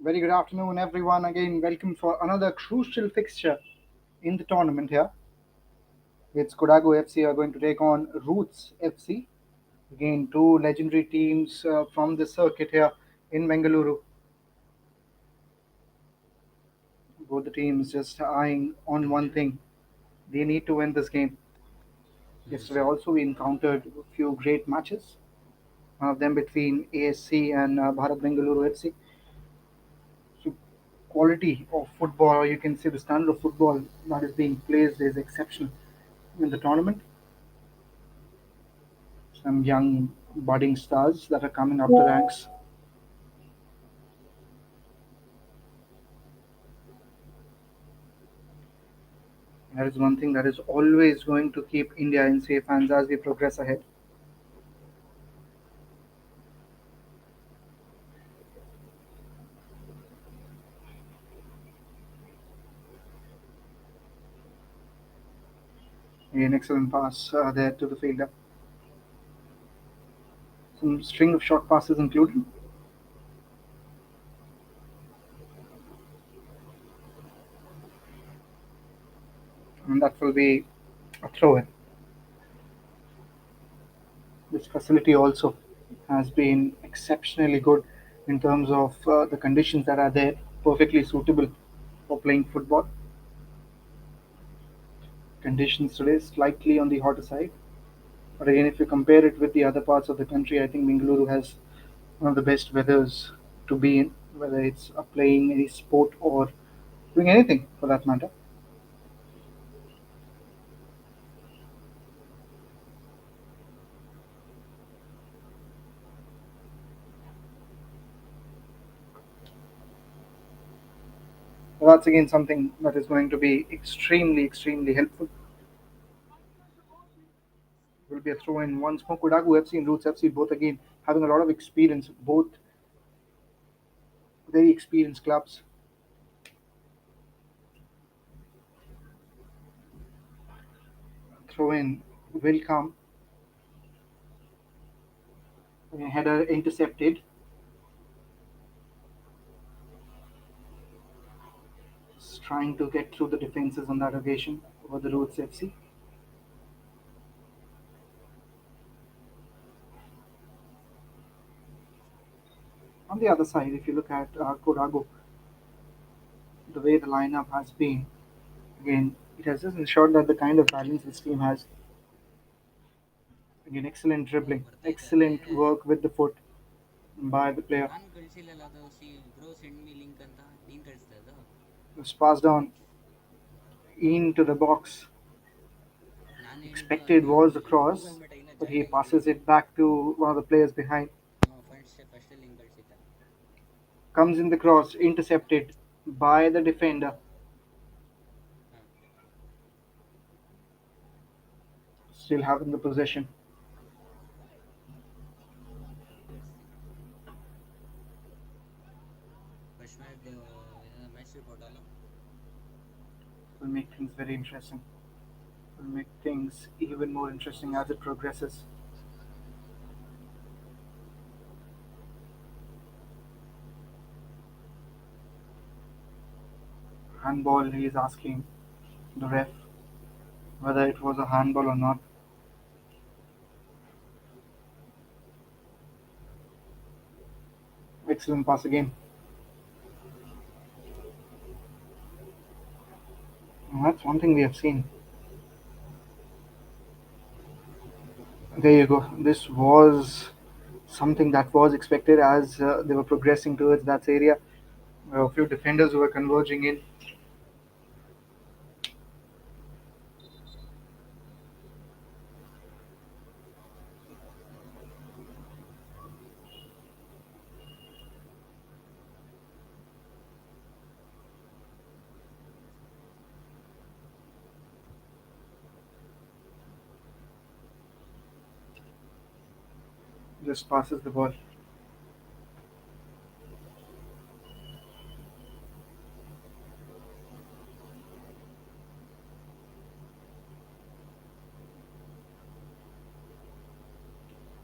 Very good afternoon, everyone. Again, welcome for another crucial fixture in the tournament here. It's Kodagu FC are going to take on Roots FC. Again, two legendary teams from the circuit here in Bengaluru. Both the teams just eyeing on one thing. They need to win this game. Yesterday also we encountered a few great matches. One of them between ASC and Bharat Bengaluru FC. So quality of football, or you can say the standard of football that is being played is exceptional in the tournament. Some young budding stars that are coming up the ranks. That is one thing that is always going to keep India in safe hands as we progress ahead. An excellent pass there to the fielder. Some string of short passes included, and that will be a throw in. This facility also has been exceptionally good in terms of the conditions that are there, perfectly suitable for playing football. Conditions today slightly on the hotter side, but again, if you compare it with the other parts of the country, I think Bengaluru has one of the best weathers to be in, whether it's playing any sport or doing anything for that matter. So that's again something that is going to be extremely, extremely helpful. Will be a throw in once more. Kodagu FC and Roots FC both again having a lot of experience, both very experienced clubs. Throw in will come. Header intercepted. Just trying to get through the defenses on that occasion over the Roots FC. On the other side, if you look at Kodagu, the way the lineup has been, again, it has just ensured that the kind of balance this team has. Again, excellent dribbling, excellent work with the foot by the player. ನಾನು ಕಳಿಸಿಲ್ಲಲ್ಲ ಅದು bro send me link ಅಂತ ನೀನು ಕಳಿಸ್ತಾ ಅದು It was passed on into the box. ನಾನು ಹೇಳಿದ್ದು Expected ಇದು was the cross, Google meet ಇನ್ನೂ but he ಜಾಯ್ನ್ ಆಗಿಲ್ಲ passes it back to one of the players behind. First link ಕಳಿಸಿದ್ದ Comes in the cross, intercepted by the defender. ಹಾಂ Still having the possession. First match report ಅಲ್ಲ Will make things very interesting. Will make things even more interesting as it progresses. Handball, he is asking the ref whether it was a handball or not. Excellent pass again. And that's one thing we have seen. There you go. This was something that was expected as they were progressing towards that area. A few defenders were converging in. Just passes the ball.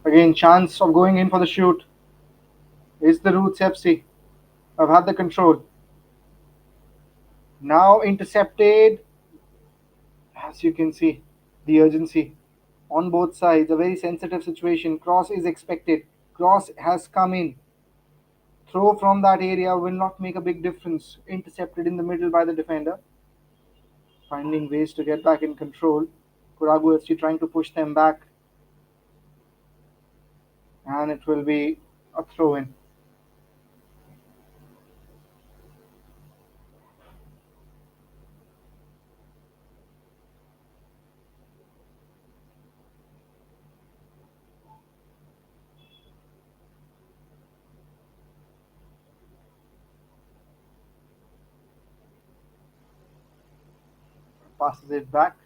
Again, chance of going in for the shoot is the Roots FC. I've had the control. Now intercepted, as you can see, the urgency on both sides. A very sensitive situation. Cross is expected. Cross has come in. Throw from that area will not make a big difference. Intercepted in the middle by the defender. Finding ways to get back in control. Kodagu FC trying to push them back, and it will be a throw in. Passes it back.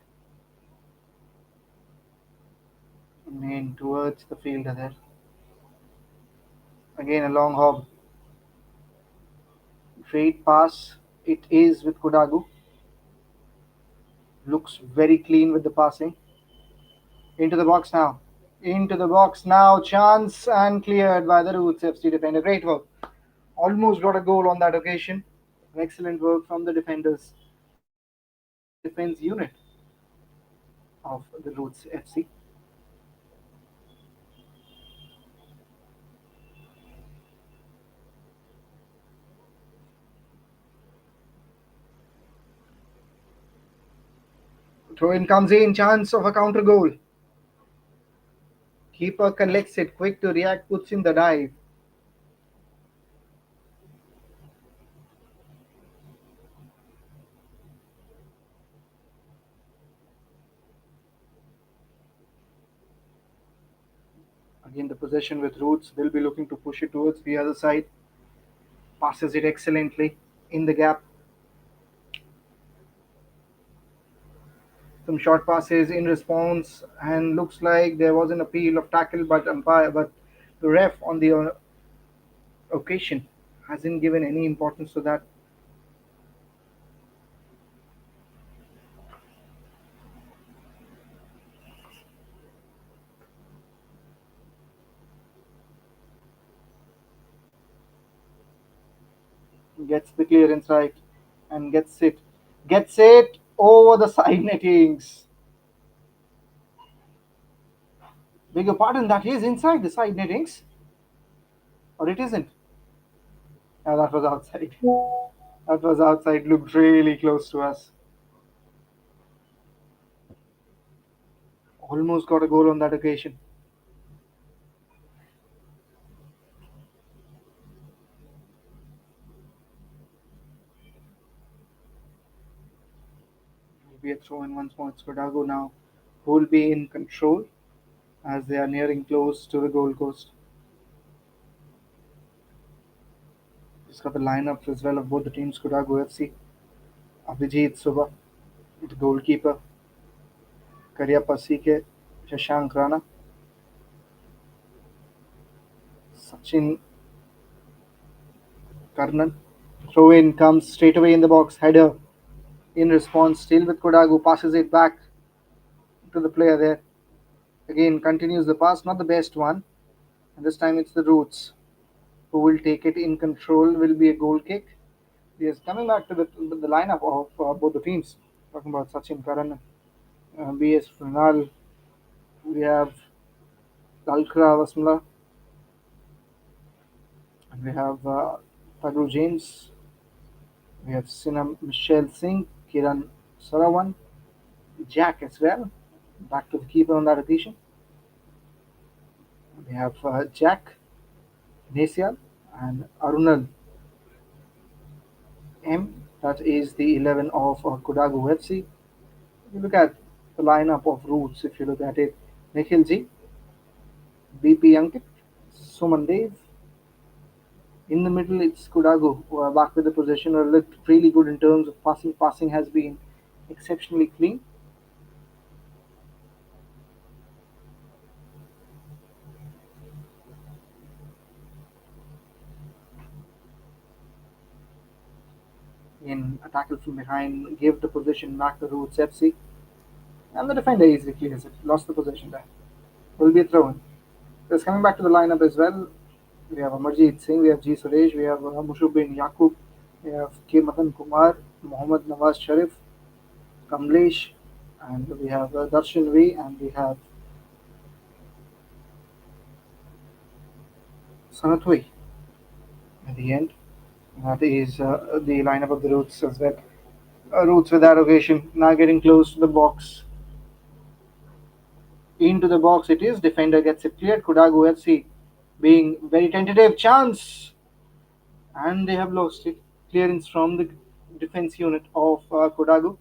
Main towards the fielder there. Again a long hob. Great pass. It is with Kodagu. Looks very clean with the passing. Into the box now. Into the box now. Chance and cleared by the Roots FC defender. Great work. Almost got a goal on that occasion. Excellent work from the defenders. Defense unit of the Roots FC. Throw in comes in. Chance of a counter goal. Keeper collects it. Quick to react. Puts in the dive. Again, the possession with Roots. They'll be looking to push it towards the other side. Passes it excellently in the gap. Some short passes in response, and looks like there was an appeal of tackle, but the ref on the occasion hasn't given any importance to that. Gets the clearance right and gets it over the side nettings. Beg your pardon, that is inside the side nettings, or it isn't? Yeah, that was outside. That was outside. Looked really close to us. Almost got a goal on that occasion. Will be a throw in once more. It's Kodagu now, who will be in control as they are nearing close to the goal post. Just got the lineups as well of both the teams. Kodagu FC, Abhijit Subha, the goalkeeper, Karyappa CK, Shashank Rana, Sachin Karnan. Throw in comes straight away in the box. Header in response, still with Kodagu, passes it back to the player there. Again, continues the pass, not the best one. And this time it's the Roots who will take it in control, will be a goal kick. Yes, coming back to the lineup of both the teams. Talking about Sachin Karan, BS Pranal, we have Dalkra Vasmala, and we have Tagru James, we have Sinam Michelle Singh, Kiran Sarawan, Jack as well. Back to the keeper on that occasion. We have Jack Nesial and Arunal M. That is the 11 of Kodagu FC. If you look at the lineup of Roots, if you look at it, Nikhil Ji, BP Ankit, Suman Dev. In the middle, it's Kodagu, who are back with the possession, or looked really good in terms of passing. Passing has been exceptionally clean. In a tackle from behind, gave the possession back to Roots FC, and the defender easily clears it. Lost the possession there. Will be a throw in. Just coming back to the lineup as well. We have Amarjeet Singh, we have G. Suresh, we have Mushubbin Yaqub, we have K. Matan Kumar, Mohammad Nawaz Sharif, Kamlesh, and we have Darshan V, and we have Sanatwi at the end. That is the lineup of the Roots as well. Roots with arrogation, now getting close to the box. Into the box it is. Defender gets it cleared. Kodagu FC being very tentative. Chance! And they have lost it. Clearance from the defense unit of Kodagu.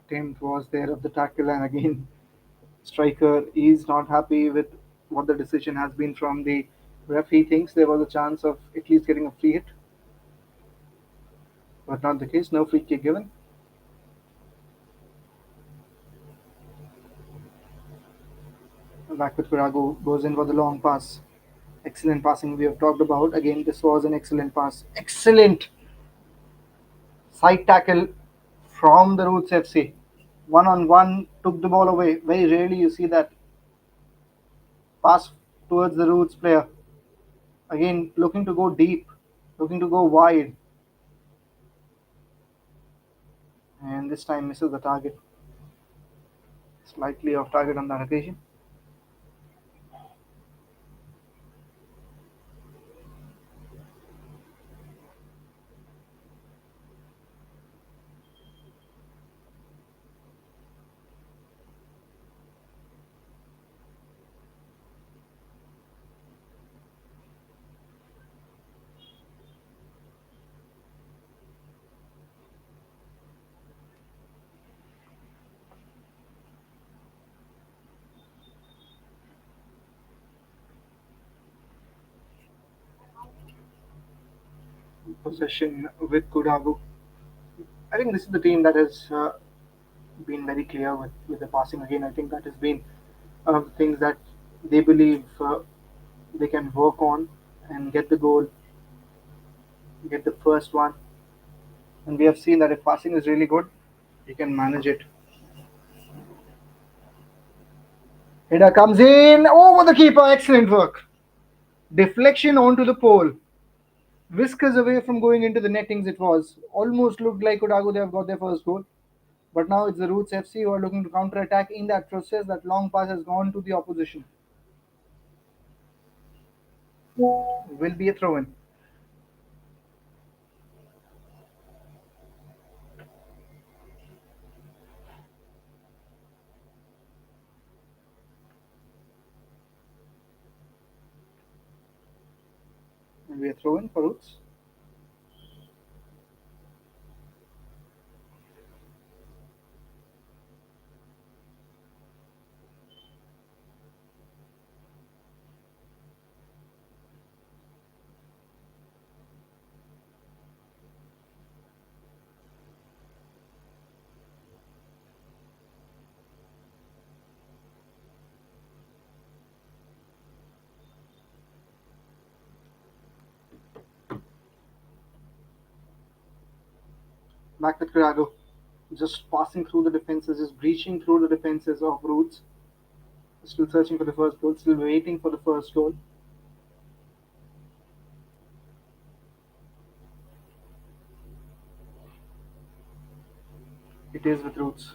Attempt was there of the tackle, and again, striker is not happy with what the decision has been from the ref. He thinks there was a chance of at least getting a free hit, but not the case. No free kick given. Back with Kodagu goes in for the long pass. Excellent passing we have talked about. Again, this was an excellent pass. Excellent side tackle from the Roots FC. One on one, took the ball away. Very rarely you see that pass towards the Roots player. Again, looking to go deep, looking to go wide, and this time misses the target. Slightly off target on that occasion. Possession with Kodagu. I think this is the team that has been very clear with the passing again. I think that has been one of the things that they believe they can work on and get the goal, get the first one. And we have seen that if passing is really good, you can manage it. Header comes in over the keeper. Excellent work. Deflection onto the pole. Whiskers away from going into the nettings. It was almost looked like Kodagu they have got their first goal. But now it's the Roots FC who are looking to counter attack. In that process, that long pass has gone to the opposition. Will be a throw in. Will be a throw in for Roots. Back with Kodagu. Just passing through the defenses, just breaching through the defenses of Roots. Still searching for the first goal, still waiting for the first goal. It is with Roots.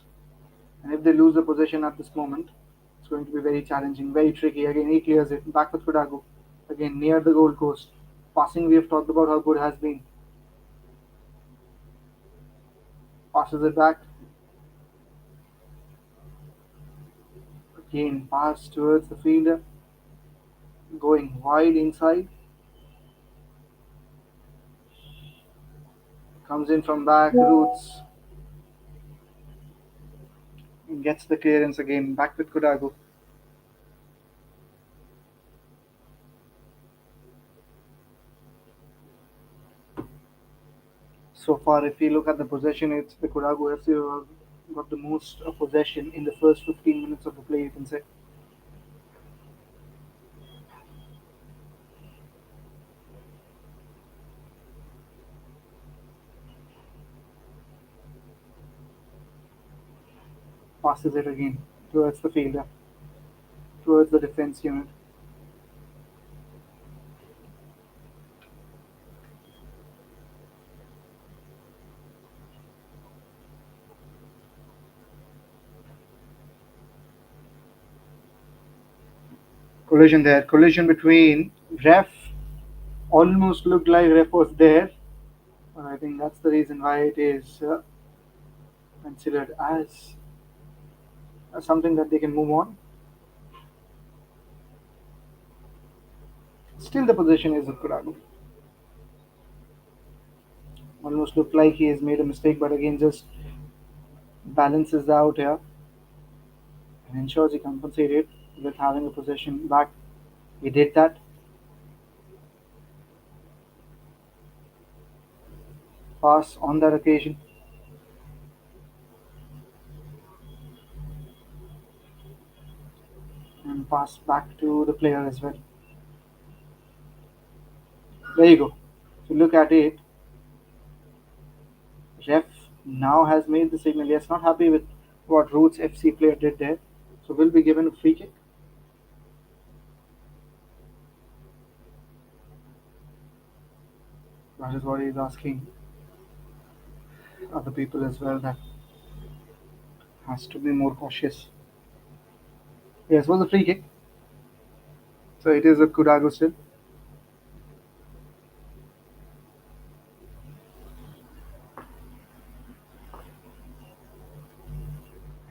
And if they lose the possession at this moment, it's going to be very challenging, very tricky. Again, he clears it. Back with Kodagu. Again, near the goal post. Passing, we have talked about how good has been. Passes it back. Again, pass towards the fielder. Going wide inside. Comes in from back. Roots. Gets the clearance again. Back with Kodagu. So far, if you look at the possession, it's the Kodagu FC who have got the most possession in the first 15 minutes of the play, you can say. Passes it again towards the fielder, towards the defense unit. Collision there. Collision between ref. Almost looked like ref was there. But I think that's the reason why it is considered as something that they can move on. Still, the position is of Kodagu. Almost looked like he has made a mistake, but again, just balances out here and ensures he compensated with having a possession back. He did that. Pass on that occasion and pass back to the player as well. There you go. If you look at it, ref now has made the signal. Yes, not happy with what Roots FC player did there. So will be given a free kick. That is what he's asking other people as well. That has to be more cautious. Yes, was a free kick. So it is a Kudago still.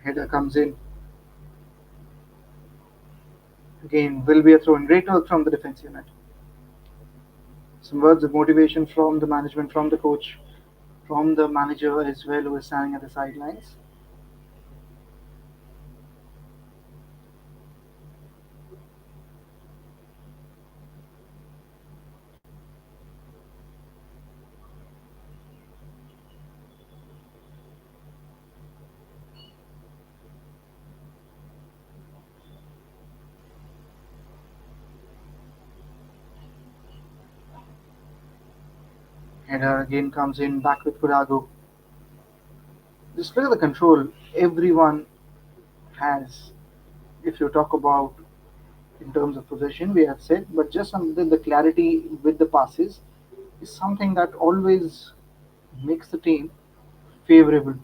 Header comes in. Again, will be a throw in. Great work from the defense unit. Some words of motivation from the management, from the coach, from the manager as well, who is standing at the sidelines. Header again comes in back with Kudago. Just look at the control everyone has. If you talk about in terms of possession, we have said, but just the clarity with the passes is something that always makes the team favorable,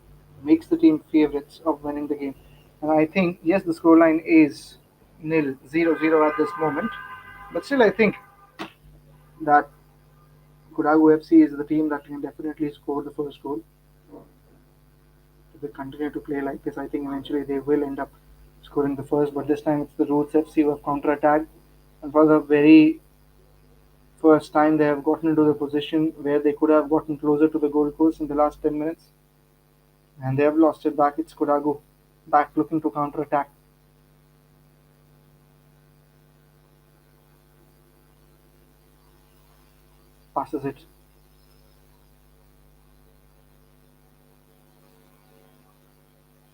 makes the team favorites of winning the game. And I think, yes, the scoreline is 0-0 at this moment, but still, I think that Kodagu FC is the team that can definitely score the first goal. If they continue to play like this, I think eventually they will end up scoring the first. But this time it's the Roots FC who have counter-attacked, and for the very first time they have gotten into the position where they could have gotten closer to the goal post in the last 10 minutes, and they have lost it back. It's Kodagu back looking to counter-attack. Passes it.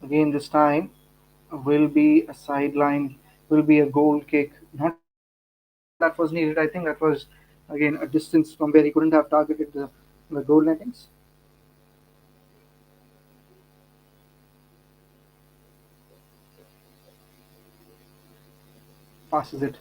Again, this time will be a sideline, will be a goal kick. Not that was needed. I think that was again a distance from where he couldn't have targeted the goal nettings. Passes it.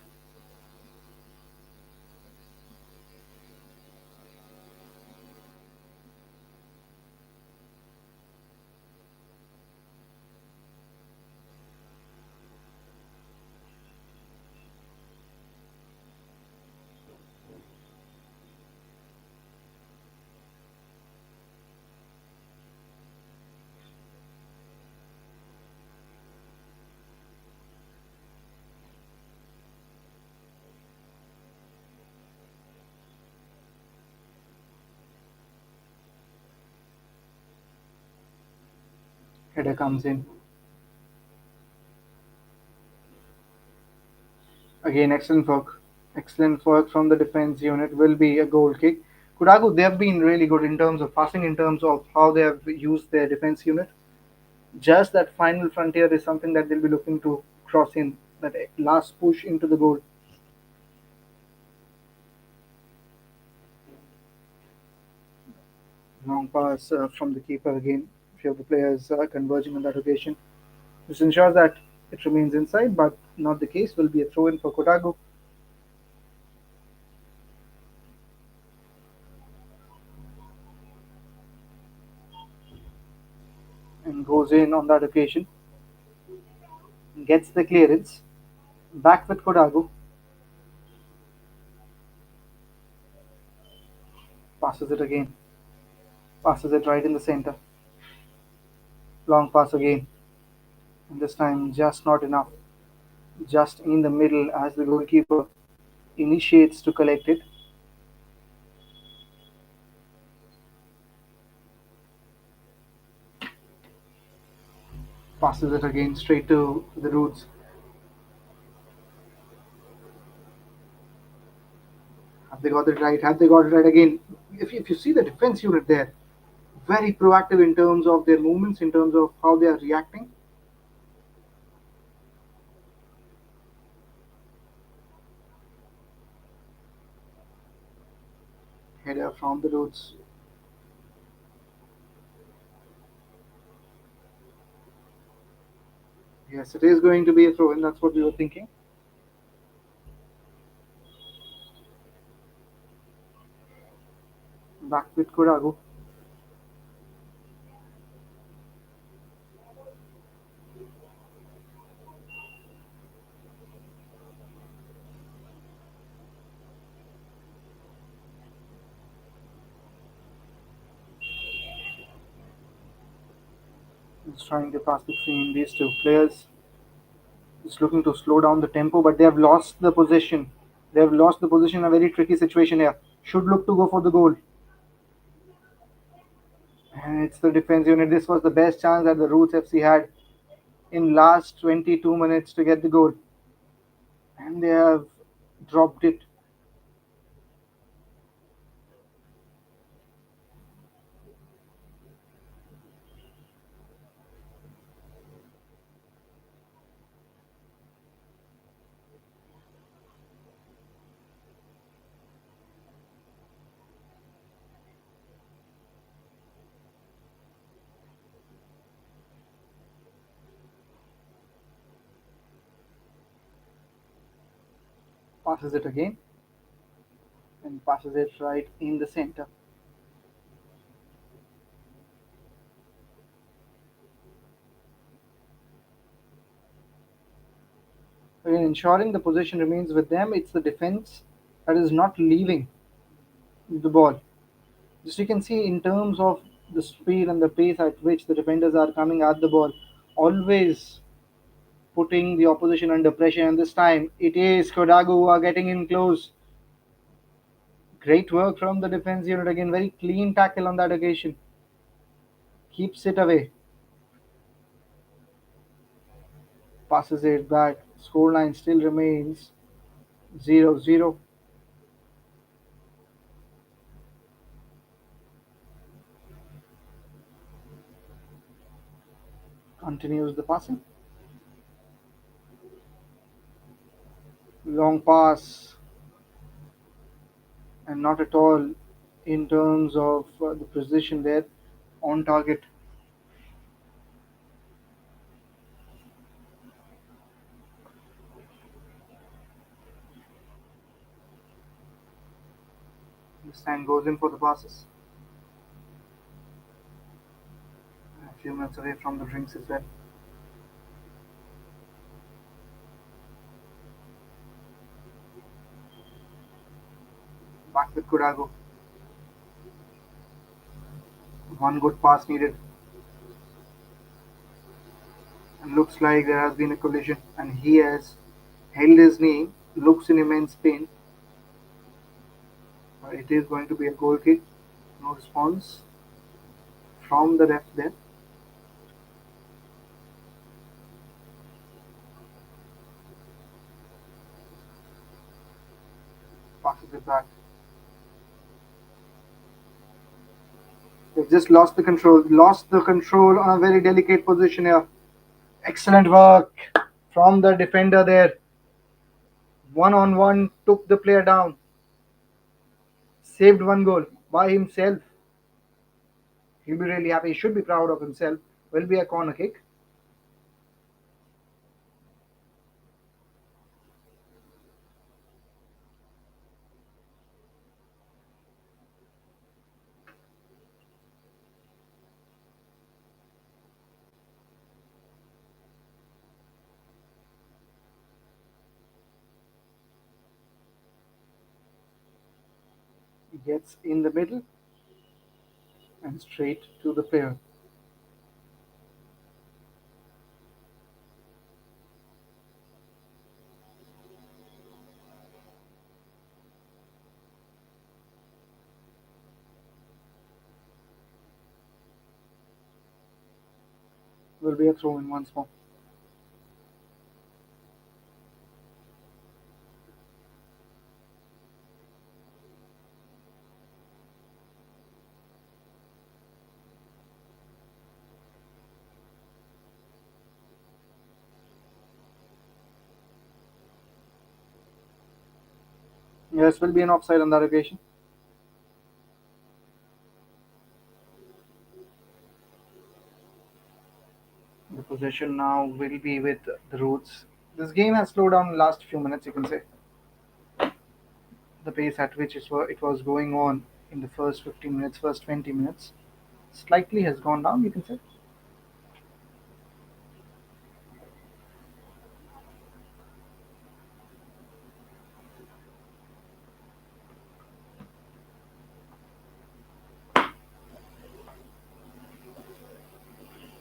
Header comes in. Again, excellent work. Excellent work from the defense unit. Will be a goal kick. Kodagu, they have been really good in terms of passing, in terms of how they have used their defense unit. Just that final frontier is something that they'll be looking to cross in. That last push into the goal. Long pass from the keeper again. A few of the players converging on that occasion. This ensures that it remains inside, but not the case. Will be a throw in for Kodagu and goes in on that occasion. Gets the clearance. Back with Kodagu. Passes it again. Passes it right in the center. Long pass again. And this time just not enough. Just in the middle as the goalkeeper initiates to collect it. Passes it again straight to the roots. Have they got it right? Have they got it right again? If you see the defense unit there, very proactive in terms of their movements, in terms of how they are reacting. Header from the roots. Yes, it is going to be a throw in. That's what we were thinking. Back with Kodagu. He's trying to pass between these two players. He's looking to slow down the tempo, but they have lost the possession. They have lost the position in a very tricky situation here. Should look to go for the goal. And it's the defense unit. This was the best chance that the Roots FC had in last 22 minutes to get the goal. And they have dropped it. Passes it again and passes it right in the center. Again, ensuring the position remains with them. It's the defense that is not leaving the ball. Just you can see in terms of the speed and the pace at which the defenders are coming at the ball, always putting the opposition under pressure. And this time it is Kodagu who are getting in close. Great work from the defense unit again. Very clean tackle on that occasion. Keeps it away. Passes it back. Scoreline still remains 0-0. Continues the passing. Long pass and not at all in terms of the precision there on target. This time goes in for the passes. A few minutes away from the drinks as well. Back with Kodagu. One good pass needed. And looks like there has been a collision. And he has held his knee. Looks in immense pain. It is going to be a goal kick. No response from the ref there. Passes it back. They've just lost the control on a very delicate position here. Excellent work from the defender there. One on one, took the player down, saved one goal by himself. He'll be really happy. He should be proud of himself. Will be a corner kick. He gets in the middle and straight to the player. Will be a throw in once more. Yes, will be an offside on that occasion. The possession now will be with the Roots. This game has slowed down in the last few minutes, you can say. The pace at which it was going on in the first 15 minutes, first 20 minutes, slightly has gone down, you can say.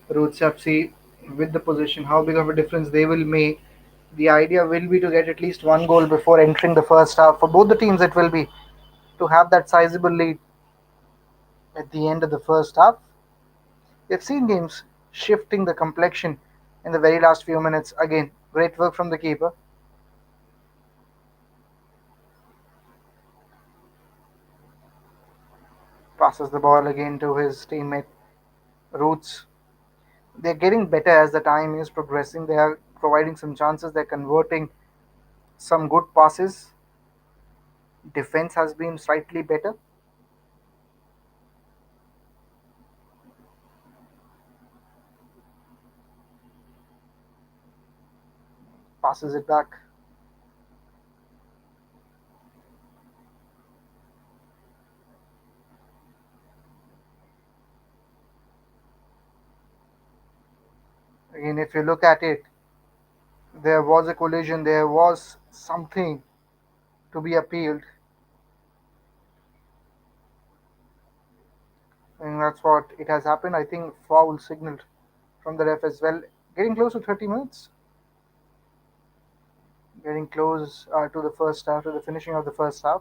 Roots FC with the possession, how big of a difference they will make. The idea will be to get at least one goal before entering the first half. For both the teams, it will be to have that sizable lead at the end of the first half. We've seen games shifting the complexion in the very last few minutes. Again, great work from the keeper. Passes the ball again to his teammate Roots. They're getting better as the time is progressing. They are providing some chances. They're converting some good passes. Defense has been slightly better. Passes it back. Again, if you look at it, there was a collision. There was something to be appealed. And that's what it has happened. I think foul signaled from the ref as well. Getting close to 30 minutes. Getting close to the first half, to the finishing of the first half.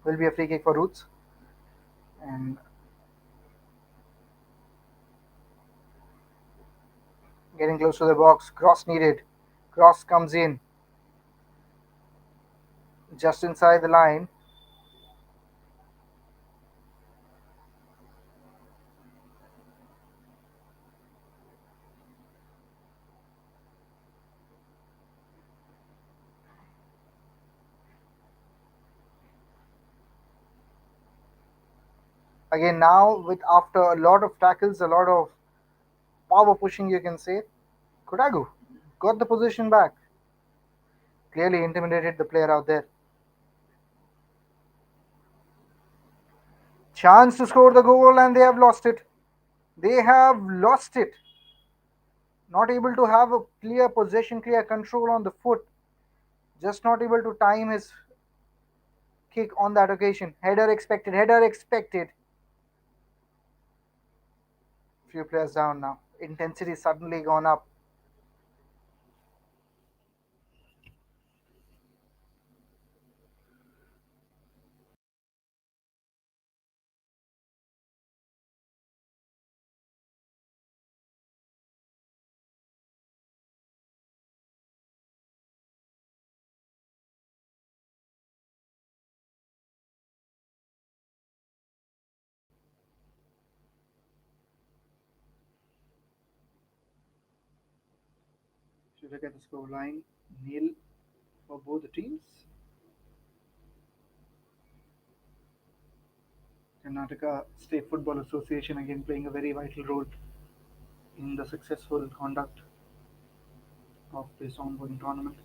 Will be a free kick for Roots. And getting close to the box. Cross needed. Cross comes in just inside the line. Again, now with after a lot of tackles, a lot of power pushing, you can say, Kodagu got the position back. Clearly intimidated the player out there. Chance to score the goal, and they have lost it. They have lost it. Not able to have a clear possession, clear control on the foot. Just not able to time his kick on that occasion. Header expected. Header expected. Few players down now. Intensity suddenly gone up. To look at the scoreline, nil for both the teams. Karnataka State Football Association again playing a very vital role in the successful conduct of this ongoing tournament.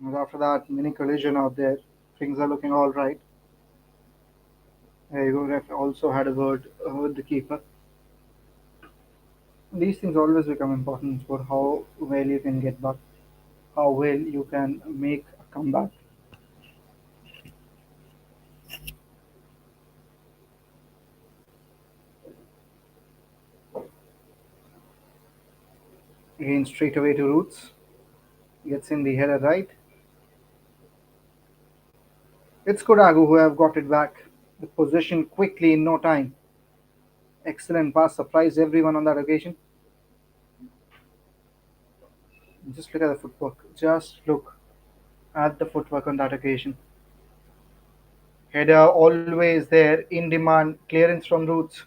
And after that mini collision out there, things are looking all right. Ref also had a word with the keeper. These things always become important for how well you can get back, how well you can make a comeback. Again, straight away to Roots. Gets in the header right. It's Kodagu who have got it back. The possession quickly in no time. Excellent pass, surprised everyone on that occasion. Just look at the footwork. Just look at the footwork on that occasion. Header always there, in demand. Clearance from Roots.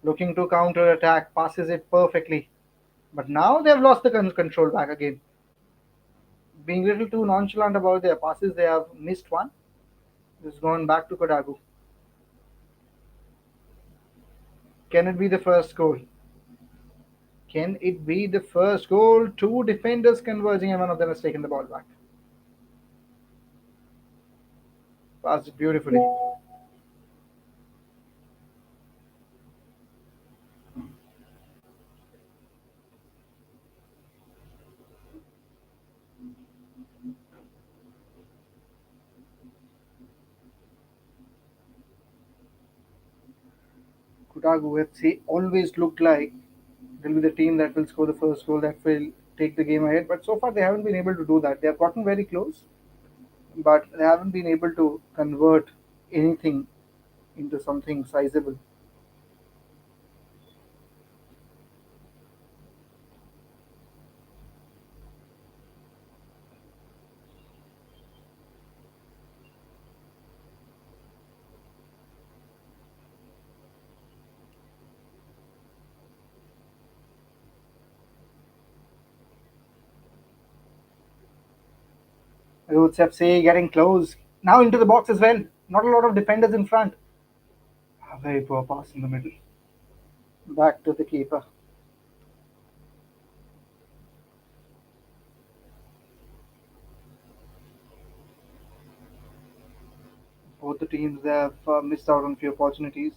Looking to counter attack, passes it perfectly. But now they've lost the control back again. Being a little too nonchalant about their passes, they have missed one. It's gone back to Kodagu. Can it be the first goal? Can it be the first goal? Two defenders converging, and one of them has taken the ball back. Passed it beautifully. Kodagu FC always looked like they'll be the team that will score the first goal that will take the game ahead. But so far, they haven't been able to do that. They have gotten very close, but they haven't been able to convert anything into something sizable. Roots FC getting close. Now into the box as well. Not a lot of defenders in front. A very poor pass in the middle. Back to the keeper. Both the teams have missed out on few opportunities.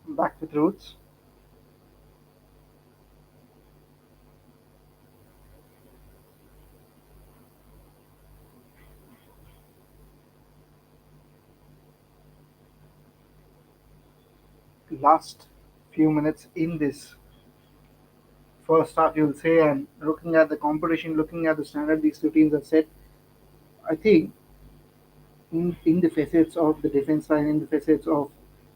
Back with Roots. Last few minutes in this first half, you'll say, and looking at the competition, looking at the standard these two teams have set, I think in the facets of the defense line, in the facets of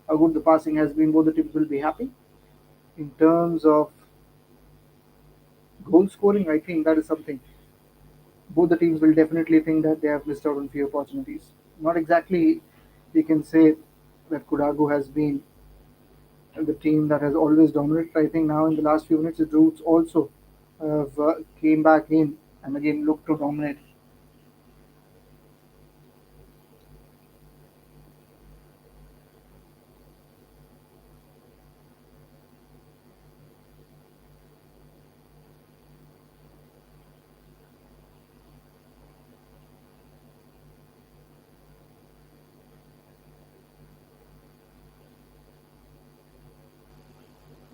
how good the passing has been, both the teams will be happy. In terms of goal scoring, I think that is something both the teams will definitely think that they have missed out on few opportunities. Not exactly, we can say that Kodagu has been the team that has always dominated. I think now in the last few minutes, the Roots also have came back in and again look to dominate.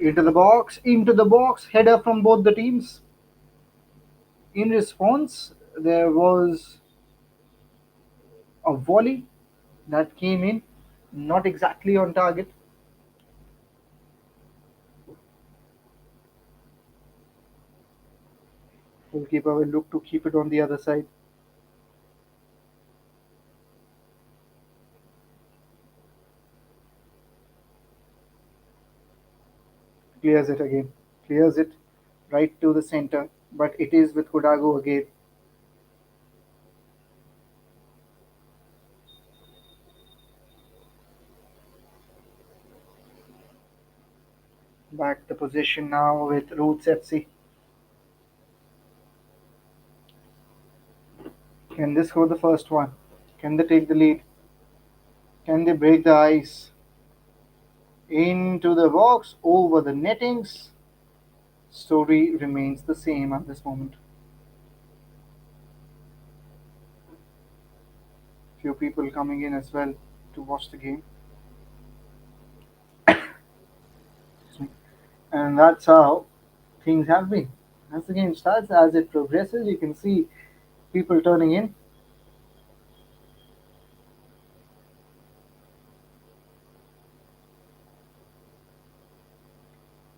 Into the box, header from both the teams. In response, there was a volley that came in, not exactly on target. Goalkeeper will look to keep it on the other side. Clears it again. Clears it right to the center. But it is with Kodagu again. Back the position now with Roots FC. Can they score the first one? Can they take the lead? Can they break the ice? Into the box, over the nettings. Story remains the same at this moment. Few people coming in as well to watch the game. And that's how things have been. As the game starts, as it progresses, you can see people turning in.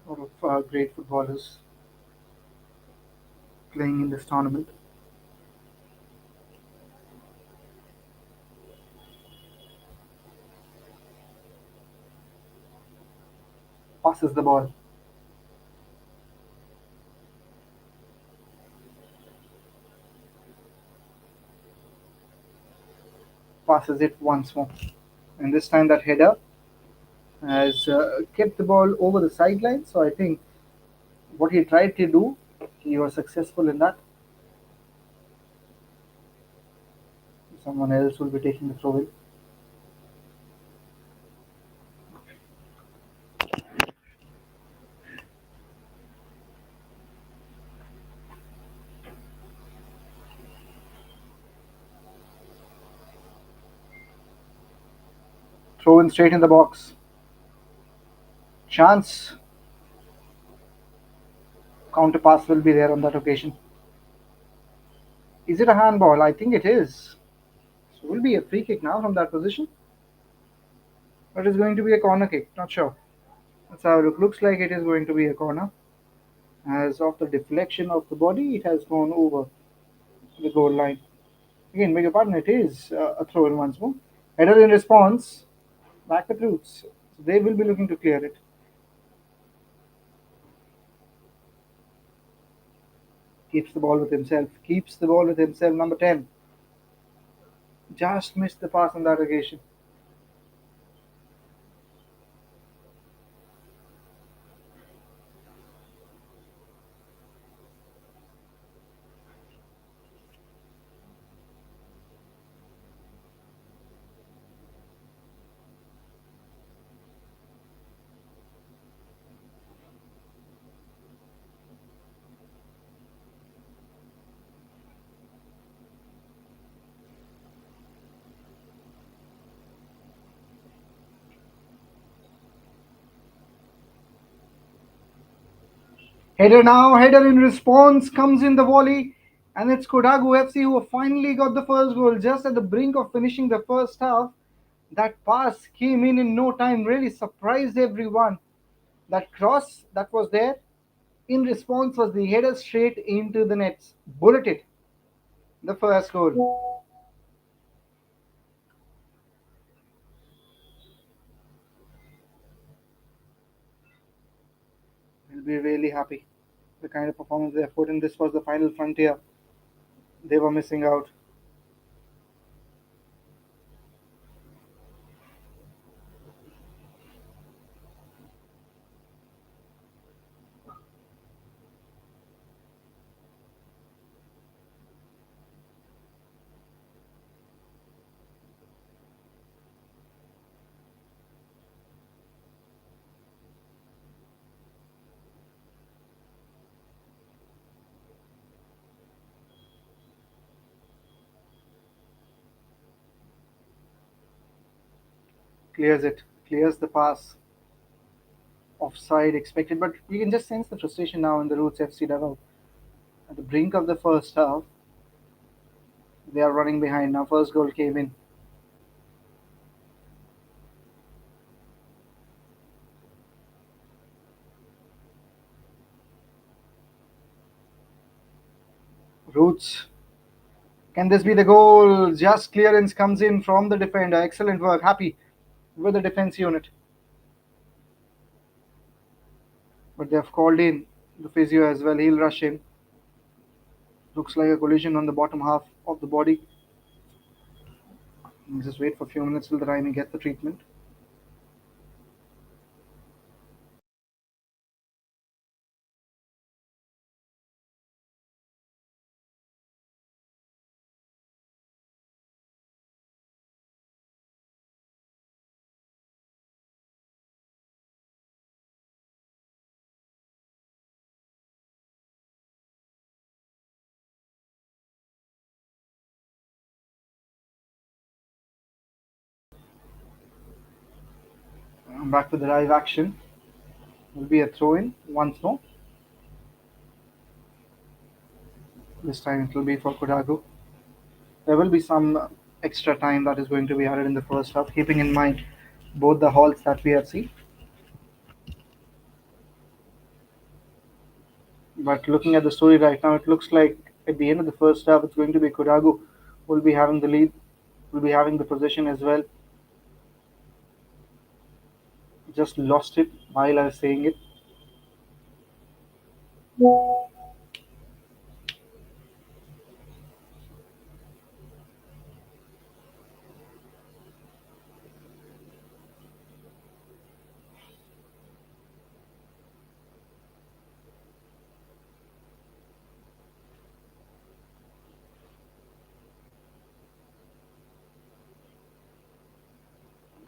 A lot of great footballers playing in this tournament. Passes the ball, passes it once more. And this time that header has kept the ball over the sideline. So I think what he tried to do, he was successful in that. Someone else will be taking the throw in. Throw in straight in the box. Chance. Counter pass will be there on that occasion. Is it a handball? I think it is. So it will be a free kick now from that position. But it's going to be a corner kick. Not sure. That's how it looks like it is going to be a corner. As of the deflection of the body, it has gone over the goal line. Again, beg your pardon, it is a throw in once more. Header in response, back with Roots. So they will be looking to clear it. Keeps the ball with himself. Keeps the ball with himself. Number 10. Just missed the pass on that occasion. Header now. Header in response comes in the volley. And it's Kodagu FC who finally got the first goal just at the brink of finishing the first half. That pass came in no time, really surprised everyone. That cross that was there in response was the header straight into the nets. Bulleted the first goal. He'll be really happy. The kind of performance they have put in, this was the final frontier. They were missing out. Clears it, clears the pass. Offside expected, but you can just sense the frustration now in the Roots FC dugout. At the brink of the first half, they are running behind. Now, first goal came in. Roots. Can this be the goal? Just clearance comes in from the defender. Excellent work. Happy with the defense unit. But they have called in the physio as well. He'll rush in. Looks like a collision on the bottom half of the body. Just wait for a few minutes till the time he gets the treatment. Back to the live action. Will be a throw in once more. This time it will be for Kodagu. There will be some extra time that is going to be added in the first half, keeping in mind both the halts that we have seen. But looking at the story right now, it looks like at the end of the first half, it's going to be Kodagu who will be having the lead, will be having the possession as well. Just lost it while I was saying it.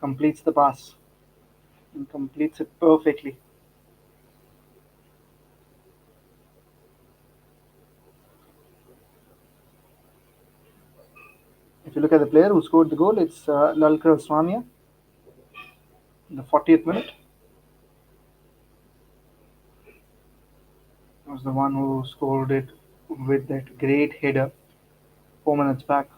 Completes the pass and completes it perfectly. If you look at the player who scored the goal, it's Lalkar Swamia in the 40th minute. Was the one who scored it with that great header 4 minutes back.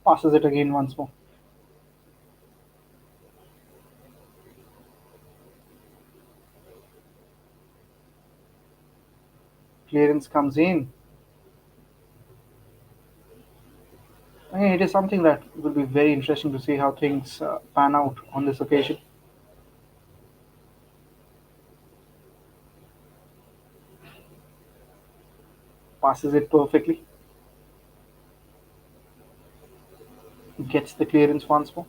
Passes it again once more. Clearance comes in. And it is something that will be very interesting to see how things pan out on this occasion. Passes it perfectly, gets the clearance once more,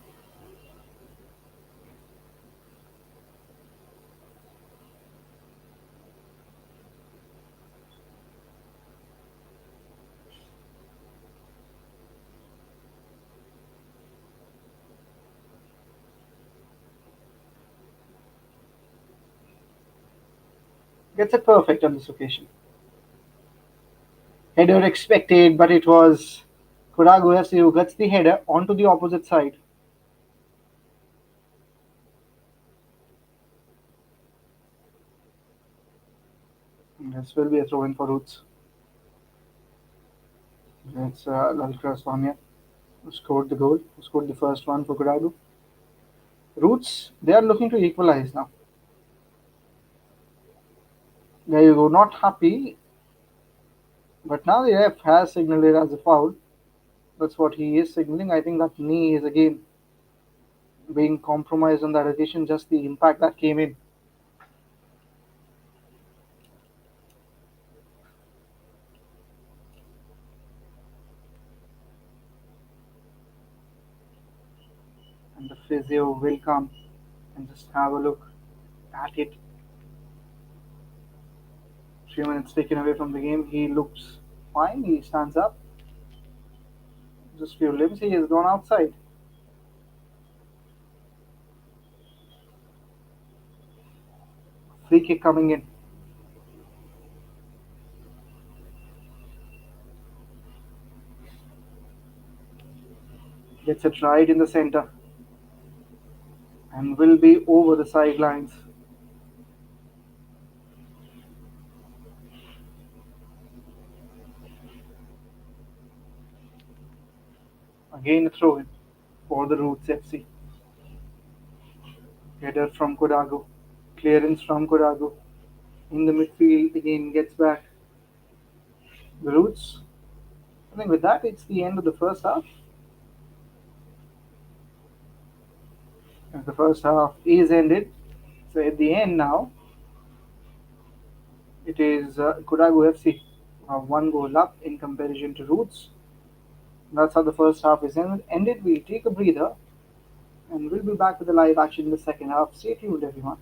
gets it perfect on this occasion. Header expected, but it was Kodagu FC who gets the header onto the opposite side. This will be a throw in for Roots. It's Lalkar Swamia who scored the goal, who scored the first one for Kodagu. Roots, they are looking to equalize now. There you go, not happy, but now the ref has signaled it as a foul. That's what he is signaling. I think that knee is again being compromised on that occasion, just the impact that came in. And the physio will come and just have a look at it. 3 minutes taken away from the game. He looks fine. He stands up. Just few limbs. He has gone outside. Free kick coming in. Gets it right in the center and will be over the sidelines. Again a throw in for the Roots FC. Header from Kodagu. Clearance from Kodagu. In the midfield again gets back. The Roots. I think with that it's the end of the first half. And the first half is ended. So at the end now, it is Kodagu FC 1 goal up in comparison to Roots. That's how the first half is ended. We take a breather and we'll be back with the live action in the second half. Stay tuned, everyone.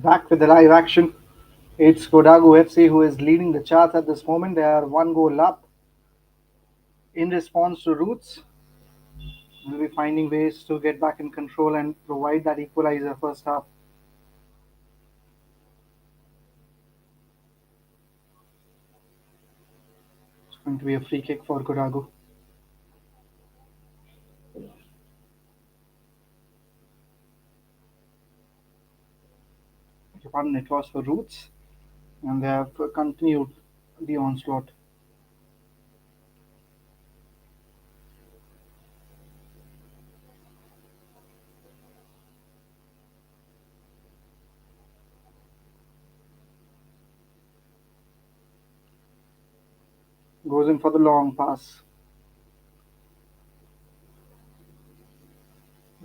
Back with the live action. It's Kodagu FC who is leading the charts at this moment. They are one goal up. In response to Roots, will be finding ways to get back in control and provide that equalizer first half. It's going to be a free kick for Kodagu. Pardon, it was for Roots, and they have continued the onslaught. Goes in for the long pass.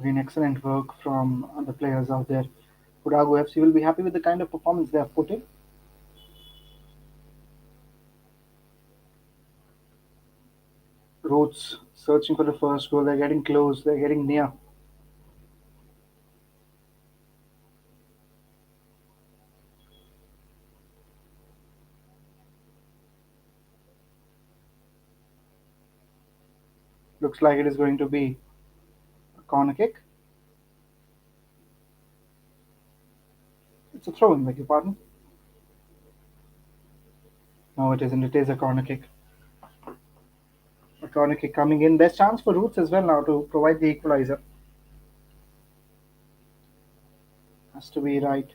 Again, excellent work from the players out there. Kodagu FC will be happy with the kind of performance they have put in. Roots searching for the first goal. They're getting close. They're getting near. Looks like it is going to be a corner kick. It's a throw in, beg your pardon. No, it isn't. It is a corner kick. A corner kick coming in. Best chance for Roots as well now to provide the equalizer. Has to be right.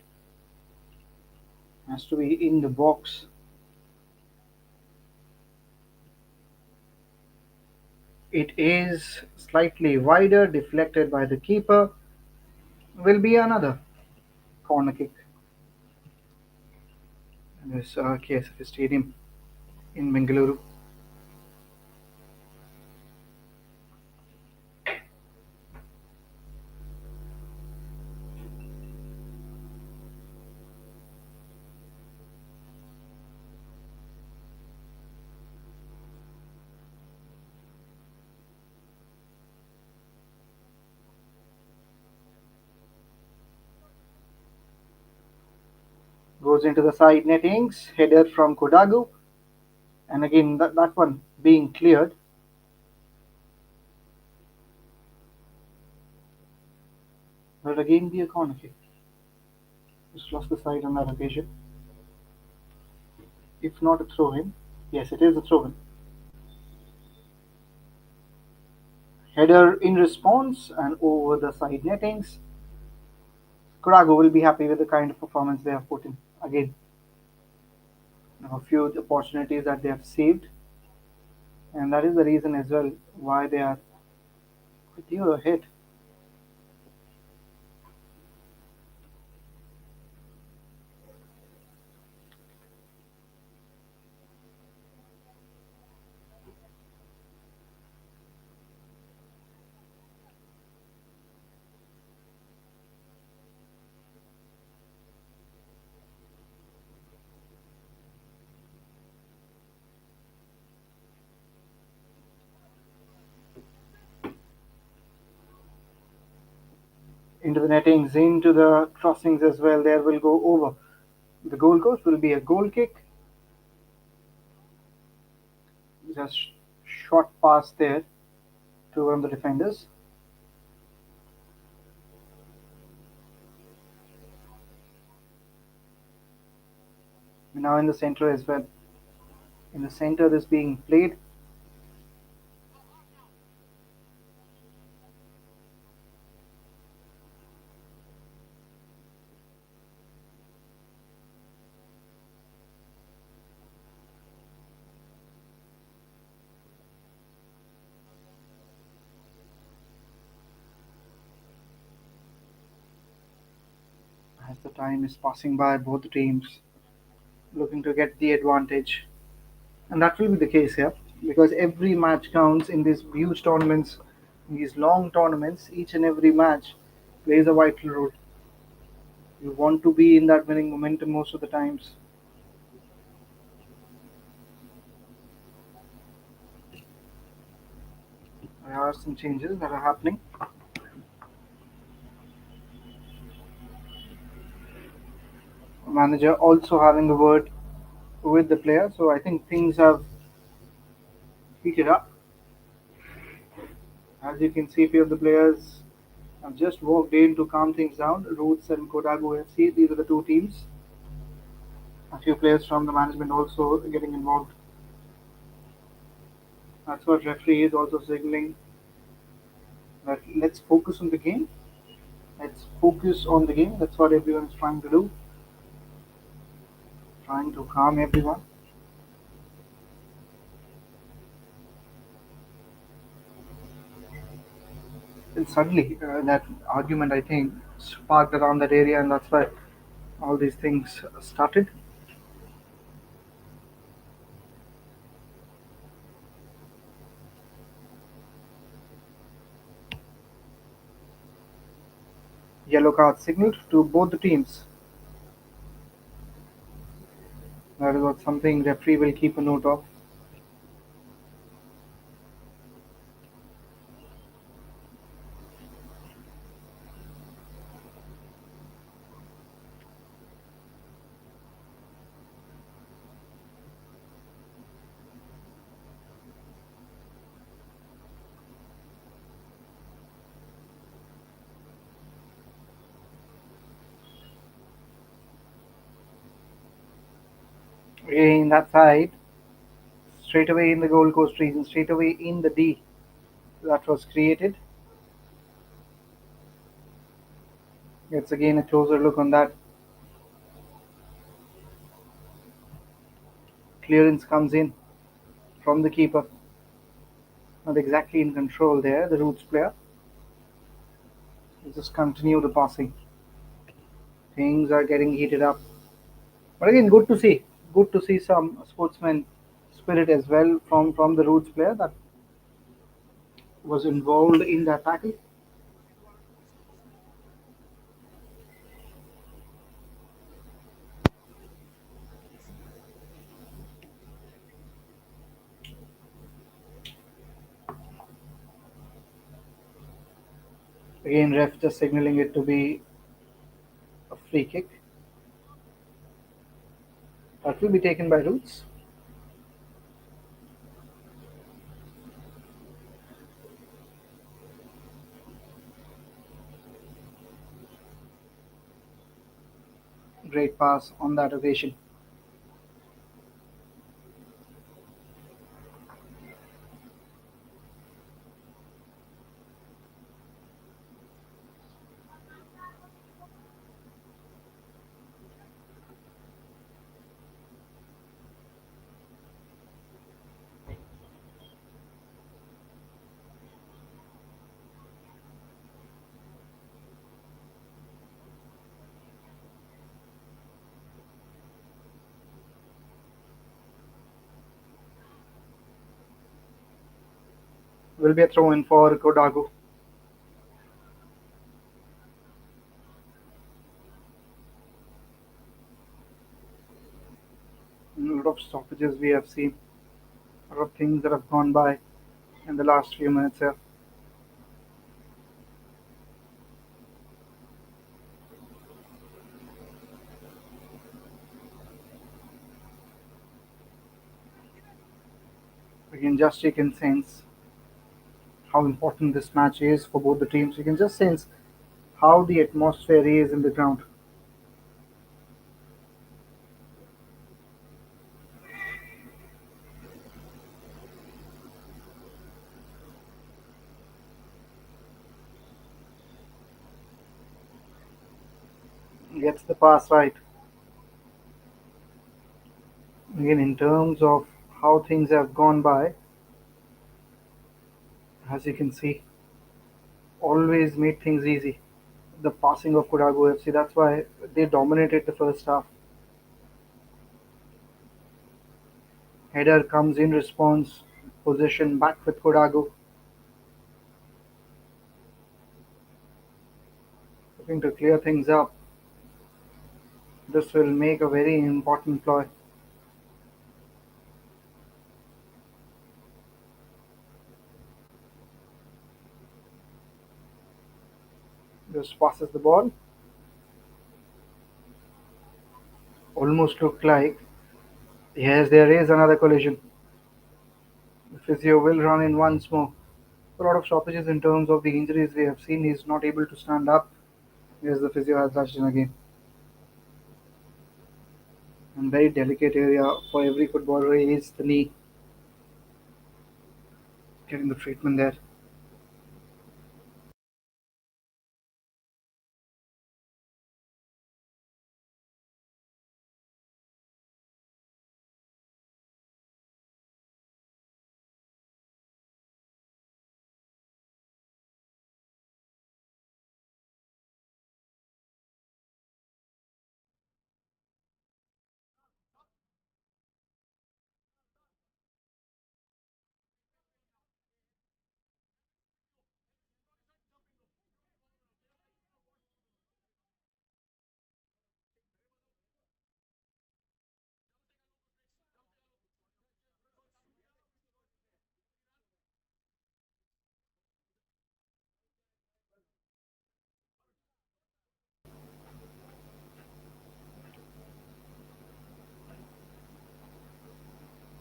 Has to be in the box. It is slightly wider, deflected by the keeper. Will be another corner kick. In this KSF Stadium in Bengaluru. Goes into the side nettings. Header from Kodagu. And again, that one being cleared. Will again be a corner kick. Just lost the side on that occasion. If not a throw in. Yes, it is a throw in. Header in response and over the side nettings. Kodagu will be happy with the kind of performance they have put in. Again, a few opportunities that they have saved, and that is the reason as well why they are due ahead. Into the nettings, into the crossings as well. There will go over. The goal post will be a goal kick. Just short pass there to one of the defenders. Now in the center as well. In the center, this being played. As the time is passing by, both teams looking to get the advantage. And that will be the case here because every match counts in these huge tournaments, in these long tournaments. Each and every match plays a vital role. You want to be in that winning momentum most of the times. There are some changes that are happening. Manager also having a word with the player. So I think things have heated up. As you can see, few of the players have just walked in to calm things down. Roots and Kodagu FC, these are the two teams. A few players from the management also getting involved. That's what referee is also signaling that let's focus on the game. Let's focus on the game. That's what everyone's trying to do, trying to calm everyone. And suddenly, that argument I think sparked around that area, and that's why all these things started. Yellow card signaled to both the teams. That is what something referee will keep a note of. Again, that side, straight away in the Gold Coast region, straight away in the D that was created. It's again a closer look on that. Clearance comes in from the keeper. Not exactly in control there, the Roots player. They just continue the passing. Things are getting heated up. But again, good to see. Good to see some sportsman spirit as well from the Roots player that was involved in that tackle. Again, ref just signaling it to be a free kick. That will be taken by Roots. Great pass on that occasion. Will be a throw in for Kodagu. A lot of stoppages we have seen. A lot of things that have gone by in the last few minutes here. Again, just you can sense how important this match is for both the teams. You can just sense how the atmosphere is in the ground. Gets the pass right. Again, in terms of how things have gone by, as you can see, always made things easy. The passing of Kodagu FC, that's why they dominated the first half. Header comes in response, possession back with Kodagu, looking to clear things up. This will make a very important ploy. Just passes the ball. almost looked like, yes, there is another collision. The physio will run in once more. A lot of stoppages in terms of the injuries we have seen. He's not able to stand up. Yes, the physio has rushed in again. And very delicate area for every footballer is the knee. Getting the treatment there.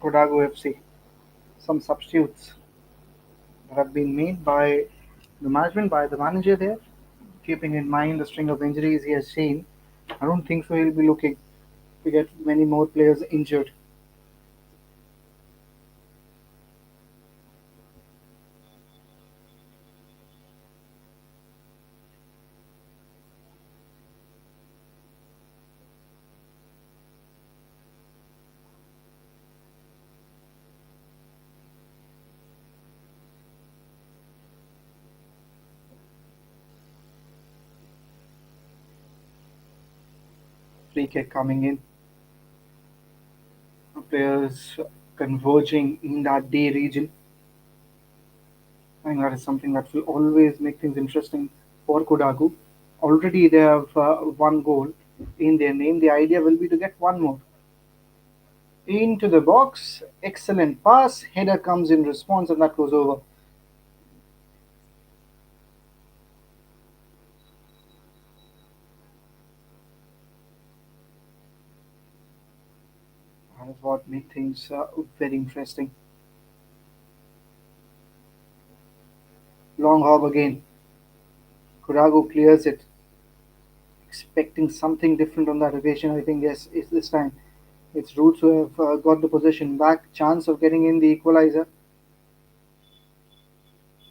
Kodagu FC. Some substitutes that have been made by the management, by the manager there, keeping in mind the string of injuries he has seen. I don't think so he'll be looking to get many more players injured. Free kick coming in. Players converging in that D region. I think that is something that will always make things interesting for Kodagu. Already they have one goal in their name. The idea will be to get one more. Into the box. Excellent pass. Header comes in response and that goes over. That is what makes things very interesting. Long hob again. Kodagu clears it. Expecting something different on that occasion. I think yes, it's this time. It's Roots who have got the possession back. Chance of getting in the equalizer.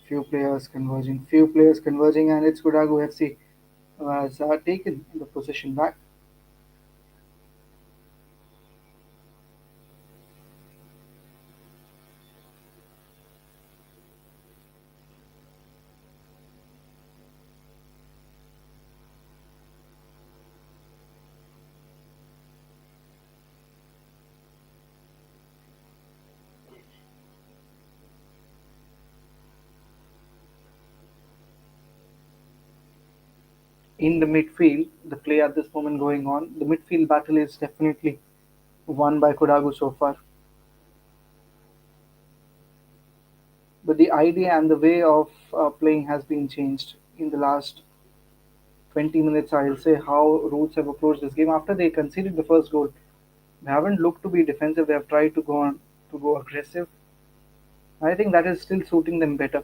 Few players converging, and it's Kodagu FC who has taken the possession back. In the midfield, the play at this moment going on, the midfield battle is definitely won by Kodagu so far. But the idea and the way of playing has been changed in the last 20 minutes. I'll say how Roots have approached this game after they conceded the first goal. They haven't looked to be defensive. They have tried to go on to go aggressive. I think that is still suiting them better.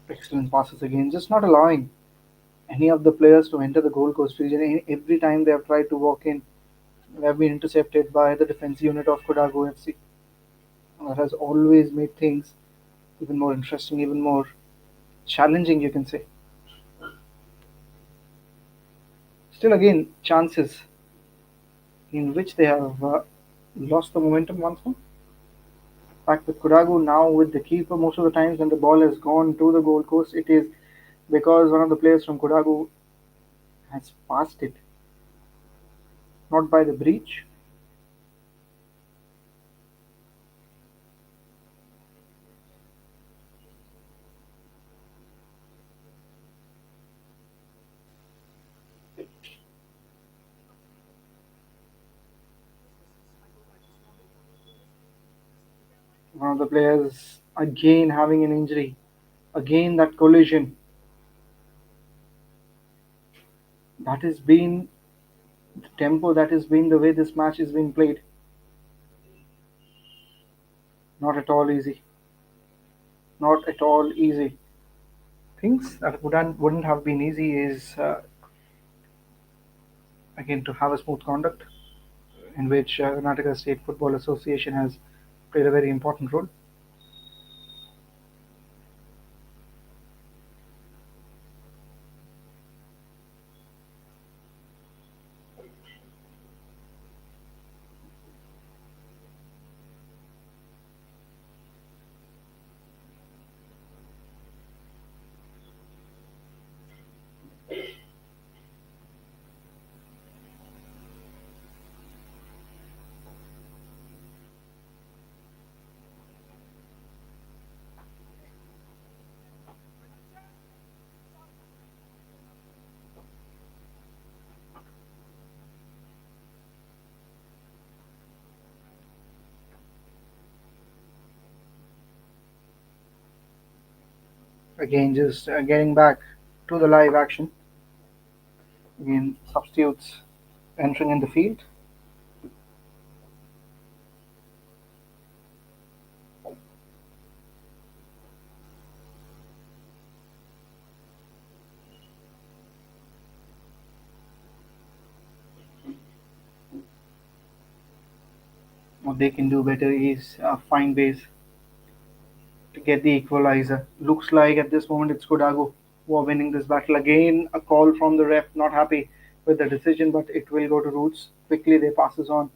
Excellent passes again, just not allowing any of the players to enter the Gold Coast region. Every time they have tried to walk in, they have been intercepted by the defense unit of Kodagu FC. That has always made things even more interesting, even more challenging, you can say. Still, again, chances in which they have lost the momentum once more. Back with Kodagu now with the keeper most of the times when the ball has gone to the Gold Coast, it is because one of the players from Kodagu has passed it, not by the breach. One of the players again having an injury. Again that collision. That has been the tempo, that has been the way this match has been played. Not at all easy. Not at all easy. Things that wouldn't have been easy is again to have a smooth conduct in which Karnataka State Football Association has played a very important role. Again, just getting back to the live action. Again, substitutes entering in the field. What they can do better is find ways to get the equalizer. Looks like at this moment it's Kodagu who are winning this battle. Again, a call from the ref, not happy with the decision, but it will go to Roots. Quickly, they passes on.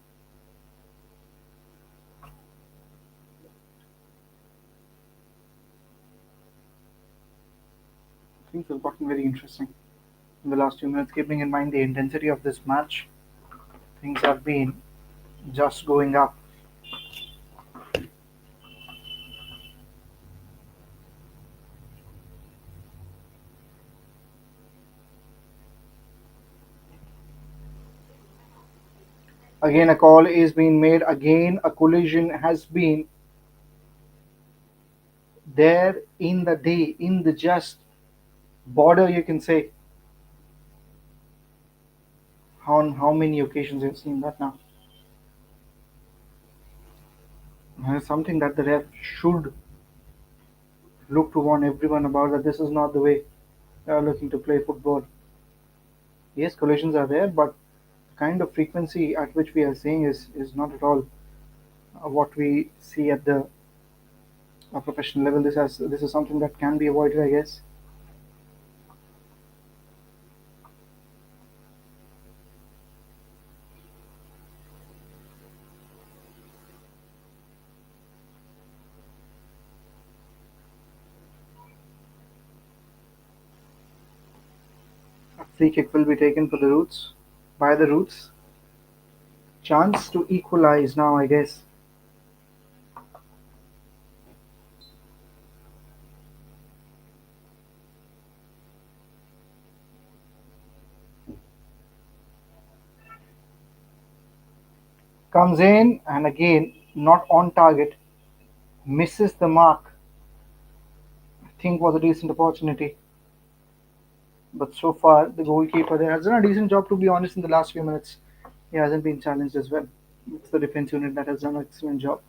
Things have gotten very interesting in the last few minutes, keeping in mind the intensity of this match. Things have been just going up. Again, a call is being made. Again, a collision has been there in the day, in the just border, you can say. On how many occasions you've seen that now? It's something that the ref should look to warn everyone about, that this is not the way they are looking to play football. Yes, collisions are there, but the kind of frequency at which we are seeing is not at all what we see at the professional level. This is something that can be avoided, I guess. A free kick will be taken for the Roots by the Roots. Chance to equalize now, I guess. Comes in and again not on target, misses the mark. I think was a decent opportunity, but so far the goalkeeper there has done a decent job. To be honest, in the last few minutes, he hasn't been challenged as well. It's the defense unit that has done an excellent job.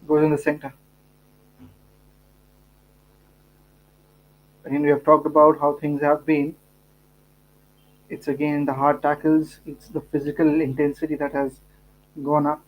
Goes in the center. Again, we have talked about how things have been. It's again the hard tackles. It's the physical intensity that has gone up.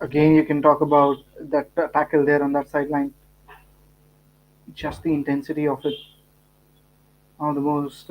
Again, you can talk about that tackle there on that sideline. Just the intensity of it. One of the most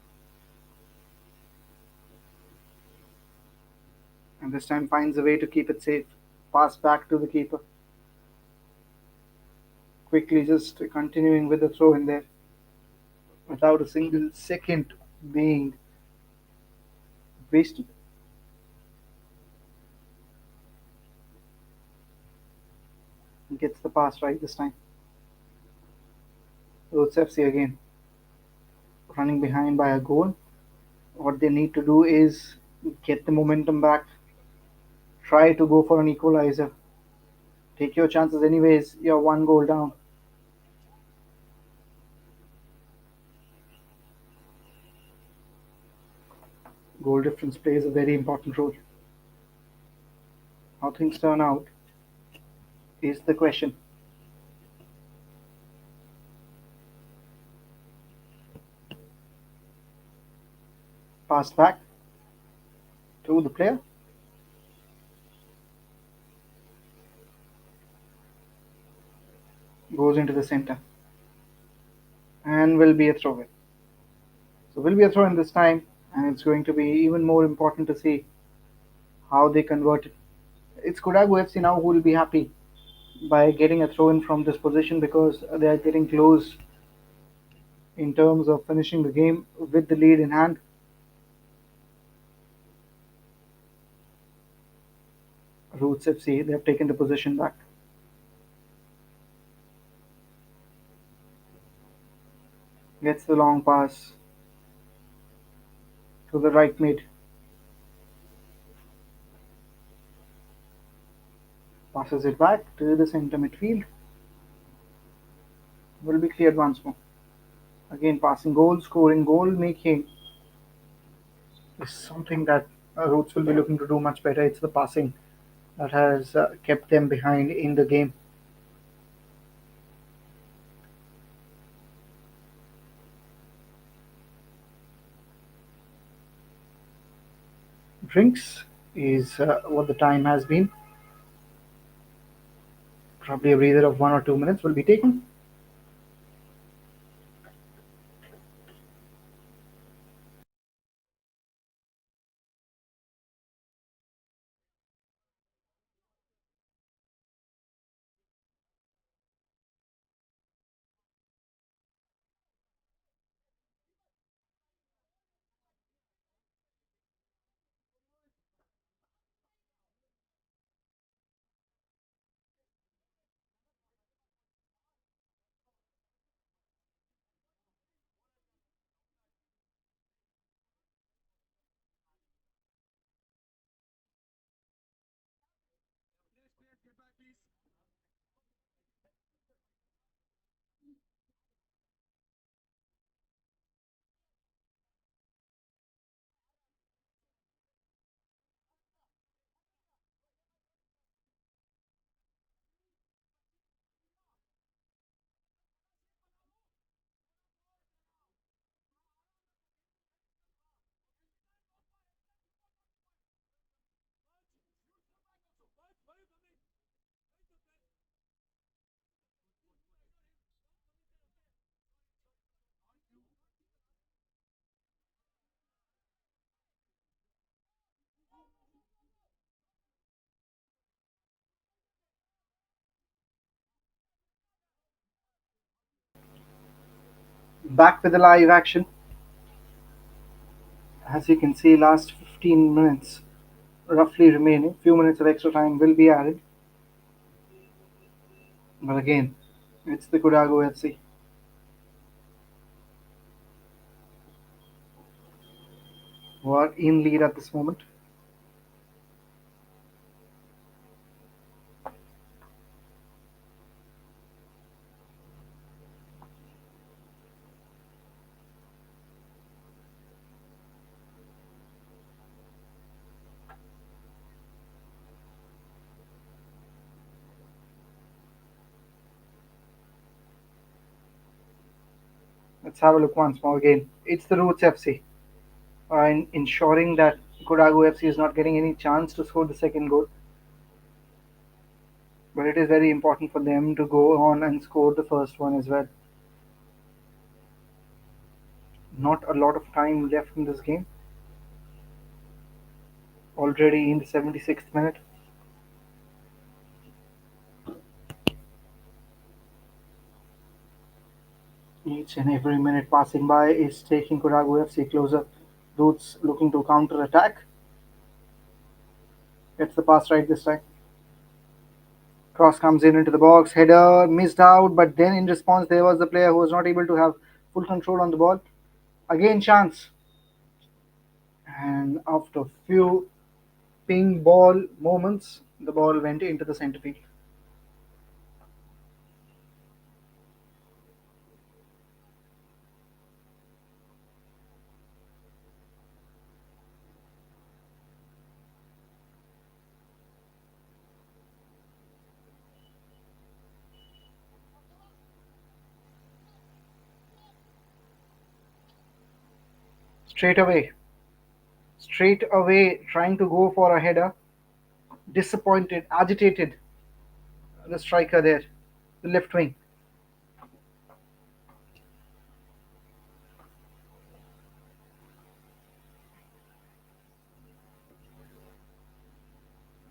And this time finds a way to keep it safe. Pass back to the keeper. Quickly just continuing with the throw in there without a single second being wasted. Gets the pass right this time. Roots FC again running behind by a goal. What they need to do is get the momentum back. Try to go for an equalizer. Take your chances anyways. You're one goal down. Goal difference plays a very important role. How things turn out is the question. Pass back to the player. Goes into the center. And will be a throw in. So will be a throw in this time. And it's going to be even more important to see how they convert it. It's Kodagu FC now who will be happy by getting a throw in from this position because they are getting close in terms of finishing the game with the lead in hand. Roots FC, they have taken the position back. Gets the long pass to the right mid. Passes it back to the center midfield. Will be cleared once more. Again, passing goal, scoring goal, making is something that Roots will be looking to do much better. It's the passing that has kept them behind in the game. Drinks is what the time has been. Probably a breather of 1 or 2 minutes will be taken. Back with the live action. As you can see, last 15 minutes roughly remaining. Few minutes of extra time will be added. But again, it's the Kodagu FC who are in lead at this moment. Let's have a look once more again. It's the Roots FC ensuring that Kodagu FC is not getting any chance to score the second goal. But it is very important for them to go on and score the first one as well. Not a lot of time left in this game. Already in the 76th minute. Each and every minute passing by is taking Kodagu FC closer. Roots looking to counter attack. Gets the pass right this time. Cross comes in into the box. Header missed out, but then in response, there was the player who was not able to have full control on the ball. Again, chance. And after few ping ball moments, the ball went into the centre field. Straight away, straight away, trying to go for a header. Disappointed, agitated, the striker there, the left wing.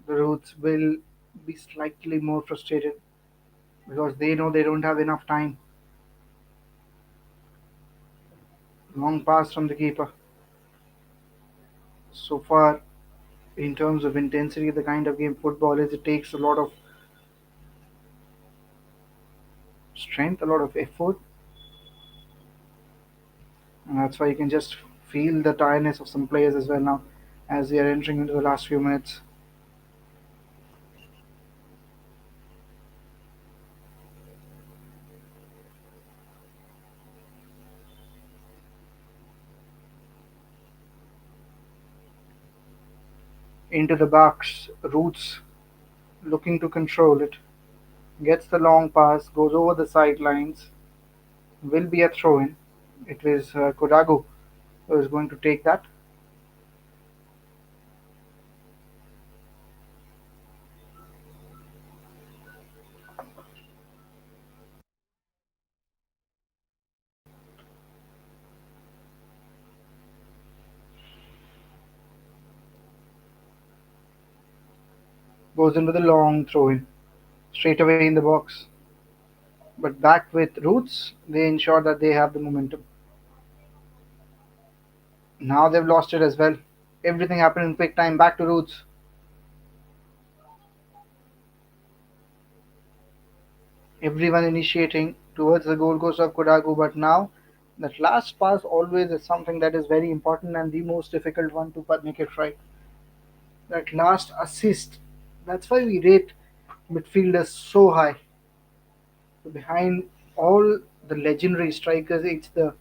The Roots will be slightly more frustrated because they know they don't have enough time. Long pass from the keeper. So far, in terms of intensity, the kind of game football is, it takes a lot of strength, a lot of effort, and that's why you can just feel the tiredness of some players as well now as they are entering into the last few minutes. Into the box, Roots looking to control it, gets the long pass, goes over the sidelines, will be a throw in. It is Kodagu who is going to take that. Goes into the long throw in, straight away in the box. But back with Roots, they ensure that they have the momentum. Now they've lost it as well. Everything happened in quick time. Back to Roots. Everyone initiating towards the goal post of Kodagu, but now that last pass always is something that is very important and the most difficult one to make it right. That last assist, that's why we rate midfielders so high. Behind all the legendary strikers, it's the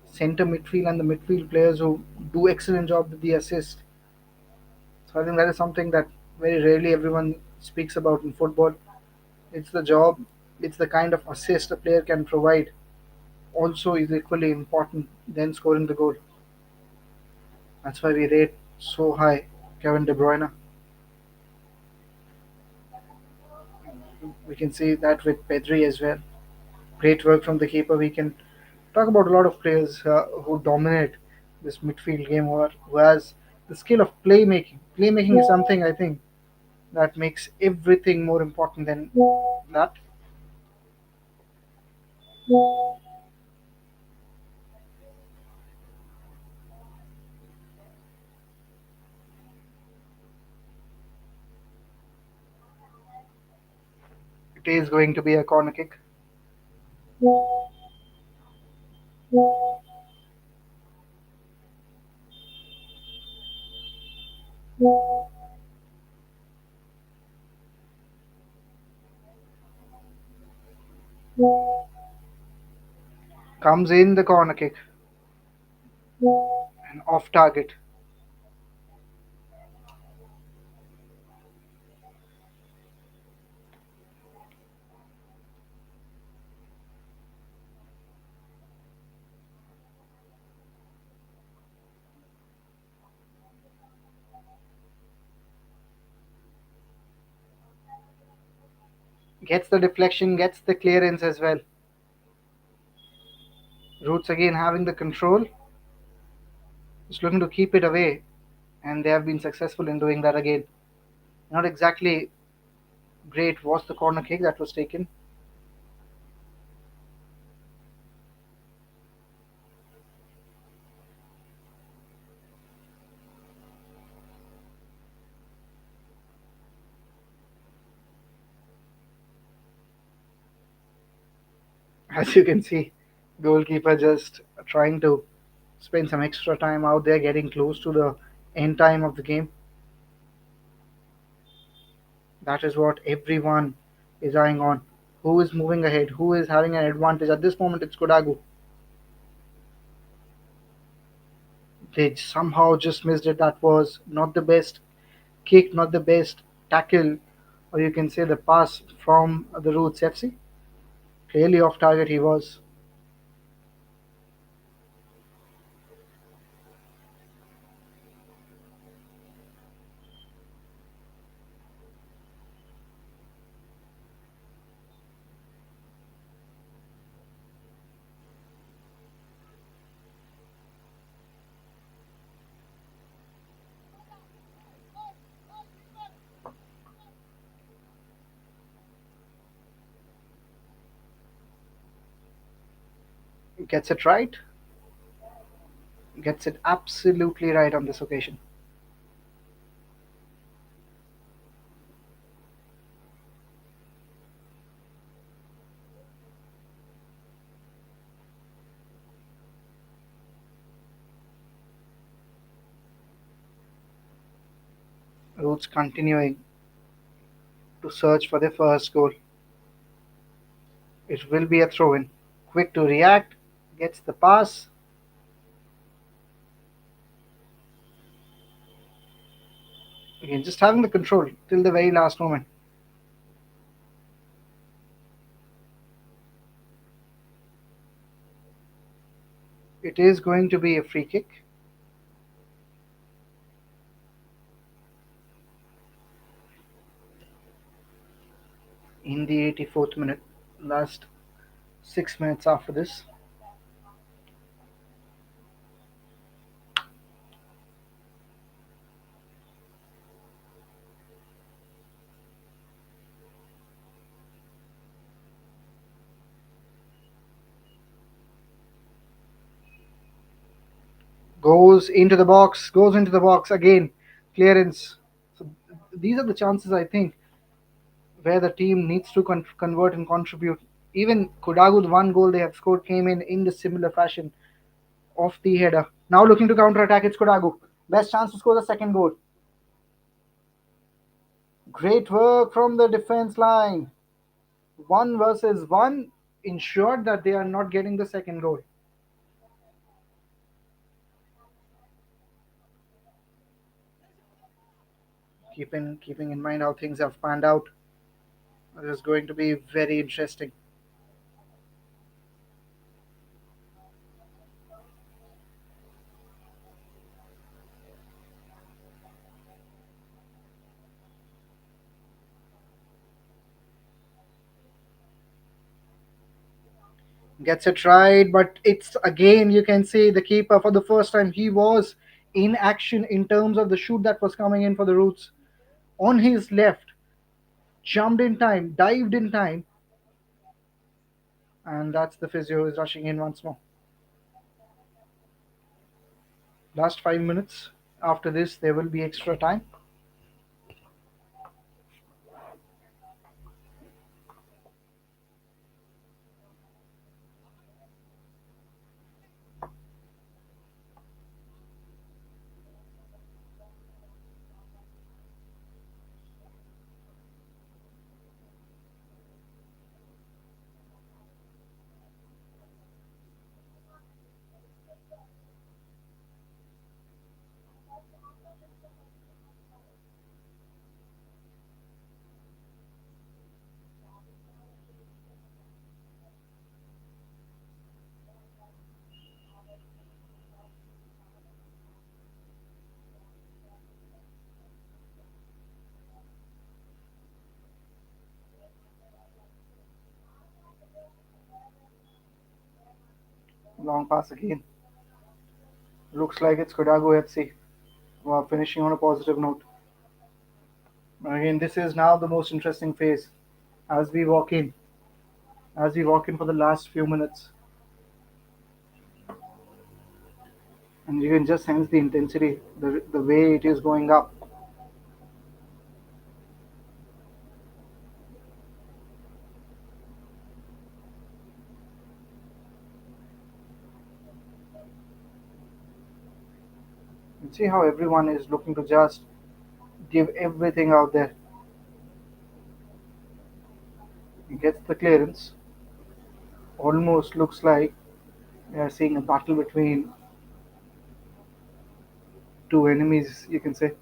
center midfield and the midfield players who do excellent job with the assist. So I think that is something that very rarely everyone speaks about in football. It's the job, it's the kind of assist a player can provide. Also, is equally important than scoring the goal. That's why we rate so high Kevin De Bruyne. We can see that with Pedri as well. Great work from the keeper. We can talk about a lot of players who dominate this midfield game, who has the skill of playmaking. Playmaking is something I think that makes everything more important than that. It is going to be a corner kick. Comes in the corner kick and off target. Gets the deflection, gets the clearance as well. Roots again having the control. Just looking to keep it away. and they have been successful in doing that again. Not exactly great was the corner kick that was taken. As you can see, goalkeeper just trying to spend some extra time out there, getting close to the end time of the game. That is what everyone is eyeing on. Who is moving ahead? Who is having an advantage? At this moment, it's Kodagu. They somehow just missed it. That was not the best kick, not the best tackle, or you can say the pass from the Roots FC. Clearly off target he was. Gets it right. Gets it absolutely right on this occasion. Roots continuing to search for their first goal. It will be a throw in. Quick to react. Gets the pass. Again, just having the control till the very last moment. It is going to be a free kick in the 84th minute. Last 6 minutes after this. Goes into the box again. Clearance. So these are the chances I think where the team needs to convert and contribute. Even Kodagu's one goal they have scored came in the similar fashion of the header. Now looking to counter attack, it's Kodagu. Best chance to score the second goal. Great work from the defense line. One versus one ensured that they are not getting the second goal. Keeping in mind how things have panned out, it is going to be very interesting. Gets it right, but it's again you can see the keeper for the first time he was in action in terms of the shoot that was coming in for the Roots on his left, jumped in time, dived in time, and that's the physio who is rushing in once more. Last 5 minutes. After this, there will be extra time. Long pass again. Looks like it's Kodagu FC. finishing on a positive note. Again, this is now the most interesting phase as we walk in, as we walk in for the last few minutes, and you can just sense the intensity, the way it is going up. You see how everyone is looking to just give everything out there. He gets the clearance. Almost looks like we are seeing a battle between two enemies. You can say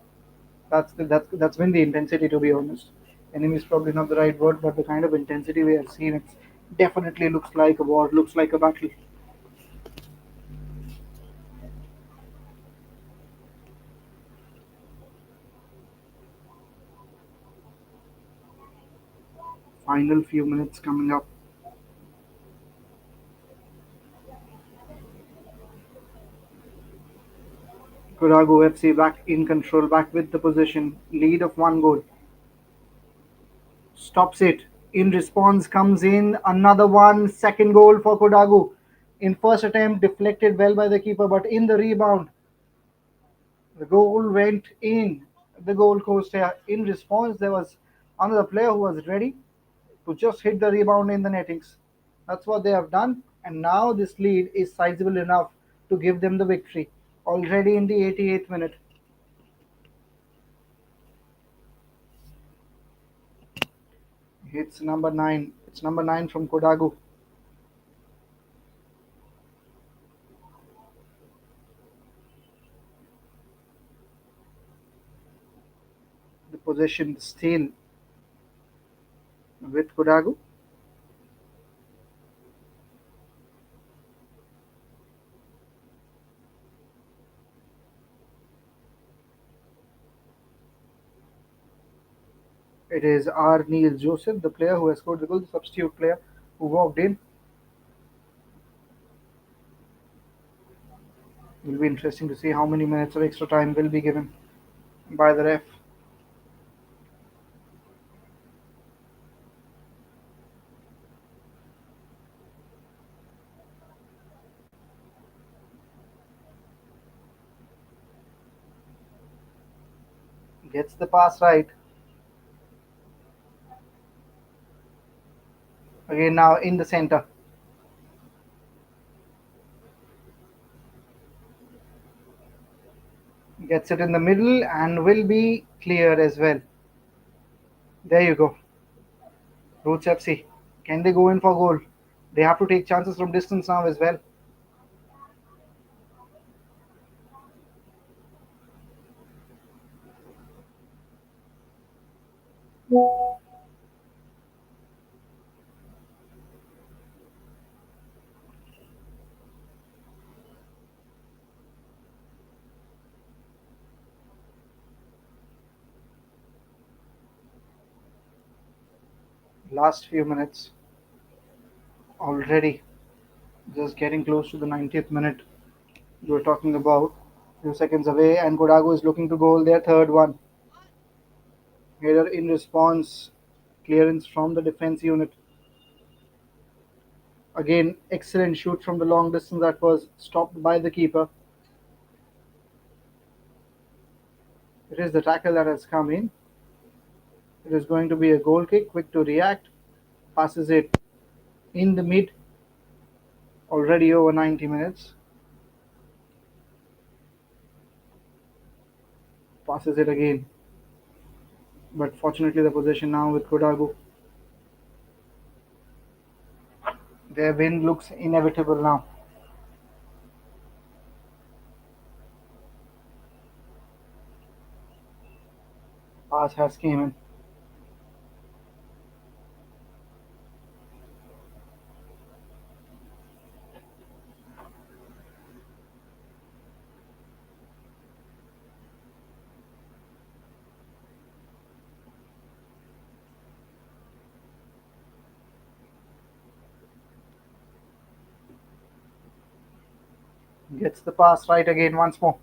that's been the intensity. To be honest, enemy is probably not the right word, but the kind of intensity we have seen, it definitely looks like a war. Looks like a battle. Final few minutes coming up. Kodagu FC back in control, back with the possession, lead of one goal. Stops it. In response comes in another one. Second goal for Kodagu. In first attempt, deflected well by the keeper, but in the rebound, the goal went in the goal post here. In response, there was another player who was ready to just hit the rebound in the nettings. That's what they have done, and now this lead is sizable enough to give them the victory. Already in the 88th minute, it's number nine. It's number nine from Kodagu. The possession still with Kodagu. It is R. Neil Joseph, the player who has scored the goal, the substitute player who walked in. It will be interesting to see how many minutes of extra time will be given by the ref. Gets the pass right. Again, now in the center. Gets it in the middle and will be cleared as well. There you go. Roots FC. Can they go in for goal? They have to take chances from distance now as well. Last few minutes already. Just getting close to the 90th minute. You were talking about a few seconds away, and Kodagu is looking to goal their third one. Header in response, clearance from the defense unit. Again, excellent shoot from the long distance that was stopped by the keeper. It is the tackle that has come in. It is going to be a goal kick, quick to react. Passes it in the mid, already over 90 minutes. Passes it again. But fortunately, the possession now with Kodagu. Their win looks inevitable now. Pass has came in. Gets the pass right again once more.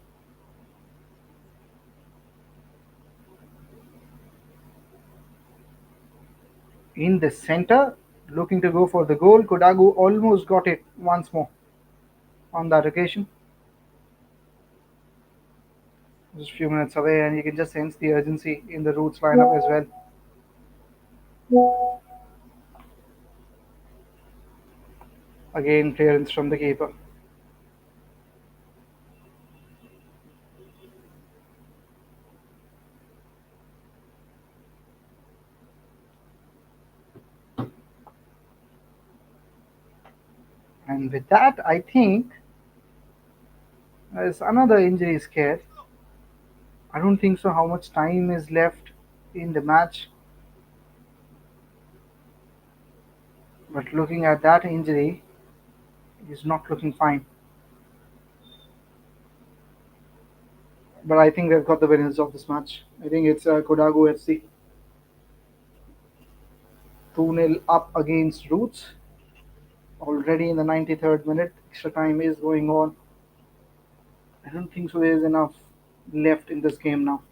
In the center, looking to go for the goal. Kodagu almost got it once more on that occasion. Just a few minutes away, and you can just sense the urgency in the Roots lineup as well. Again, clearance from the keeper. And with that, I think there's another injury scare. I don't think so. How much time is left in the match? But looking at that injury, he's not looking fine. But I think they've got the winners of this match. I think it's Kodagu FC 2-0 up against Roots. Already in the 93rd minute, extra time is going on. I don't think so. There's enough left in this game now.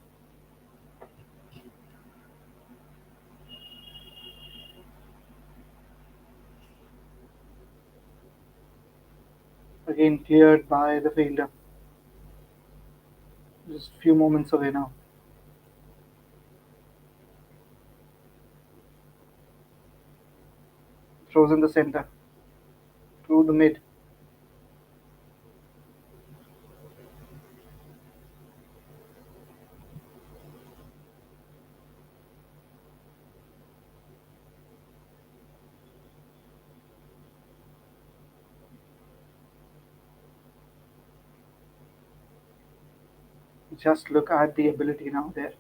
Again, cleared by the fielder. Just a few moments away now. Throws in the center, through the mid. Just look at the ability now there.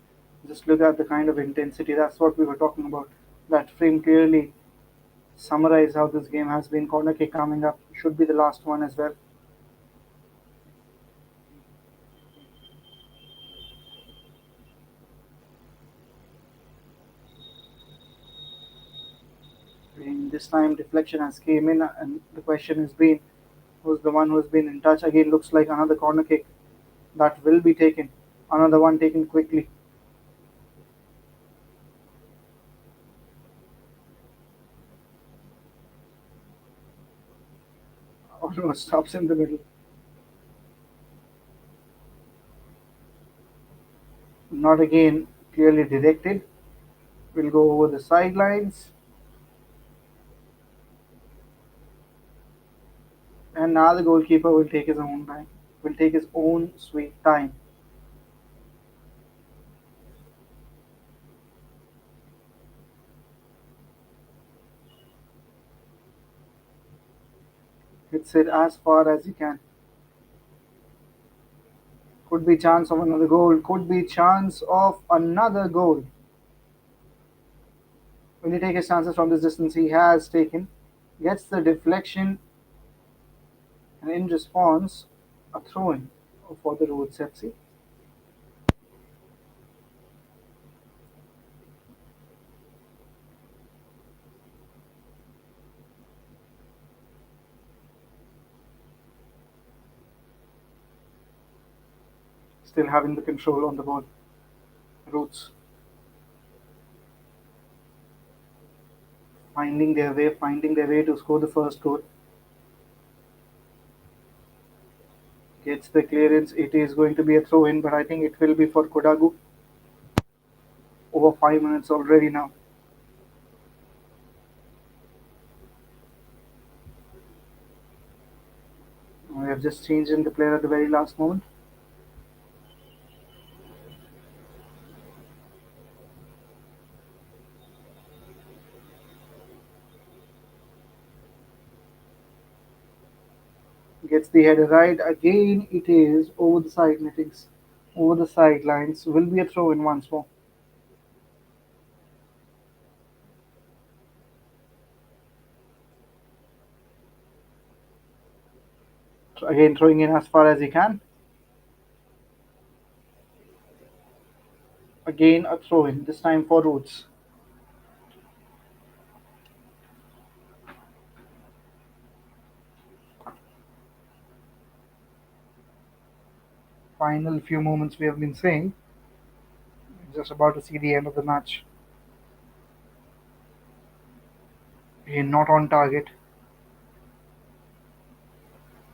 Just look at the kind of intensity. That's what we were talking about. That frame clearly summarized how this game has been. Corner kick coming up. Should be the last one as well. And this time deflection has came in, and the question has been who's the one who's been in touch. Again, looks like another corner kick that will be taken. Another one taken quickly. Almost stops in the middle. Not again clearly directed. Will go over the sidelines. And now the goalkeeper will take his own time. Will take his own sweet time. Hits it as far as he can. Could be chance of another goal. Could be chance of another goal. Will he take his chances from this distance? He has taken. Gets the deflection, and in response, a throw-in for the Roots FC. Still having the control on the ball. Roots finding their way to score the first goal. Gets the clearance. It is going to be a throw-in, but I think it will be for Kodagu. Over 5 minutes already now. We have just changed in the player at the very last moment. Gets the header right. Again, it is over the side nettings. Over the sidelines. Will be a throw-in once more. So again, throwing in as far as he can. Again, a throw-in. This time for Roots. Final few moments we have been saying. Just about to see the end of the match. Again, not on target.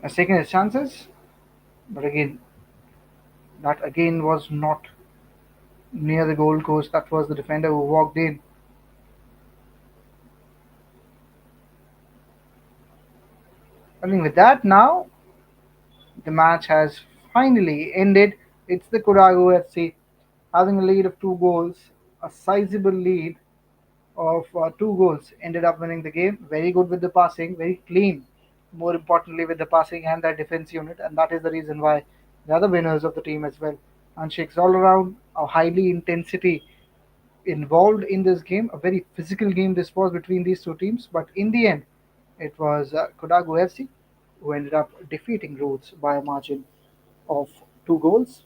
Has taken his chances, but again, that again was not near the goal post. That was the defender who walked in. I think with that now, the match has finally ended. It's the Kodagu FC having a lead of 2 goals, a sizable lead of 2 goals, ended up winning the game. Very good with the passing, very clean. More importantly, with the passing and that defense unit, and that is the reason why they are the winners of the team as well. And shakes all around a highly intensity involved in this game. A very physical game this was between these two teams, but in the end, it was Kodagu FC who ended up defeating Rhodes by a margin of 2 goals.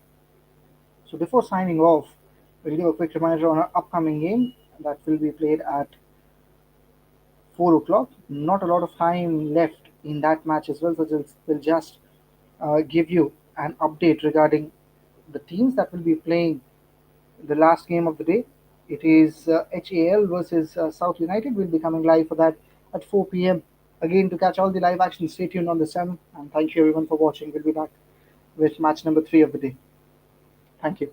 So before signing off, we'll give a quick reminder on our upcoming game that will be played at 4 o'clock. Not a lot of time left in that match as well, so we'll just give you an update regarding the teams that will be playing the last game of the day. It is HAL versus South United. We'll be coming live for that at 4 p.m. Again, to catch all the live action, stay tuned on the 7. And thank you everyone for watching. We'll be back with match number 3 of the day. Thank you.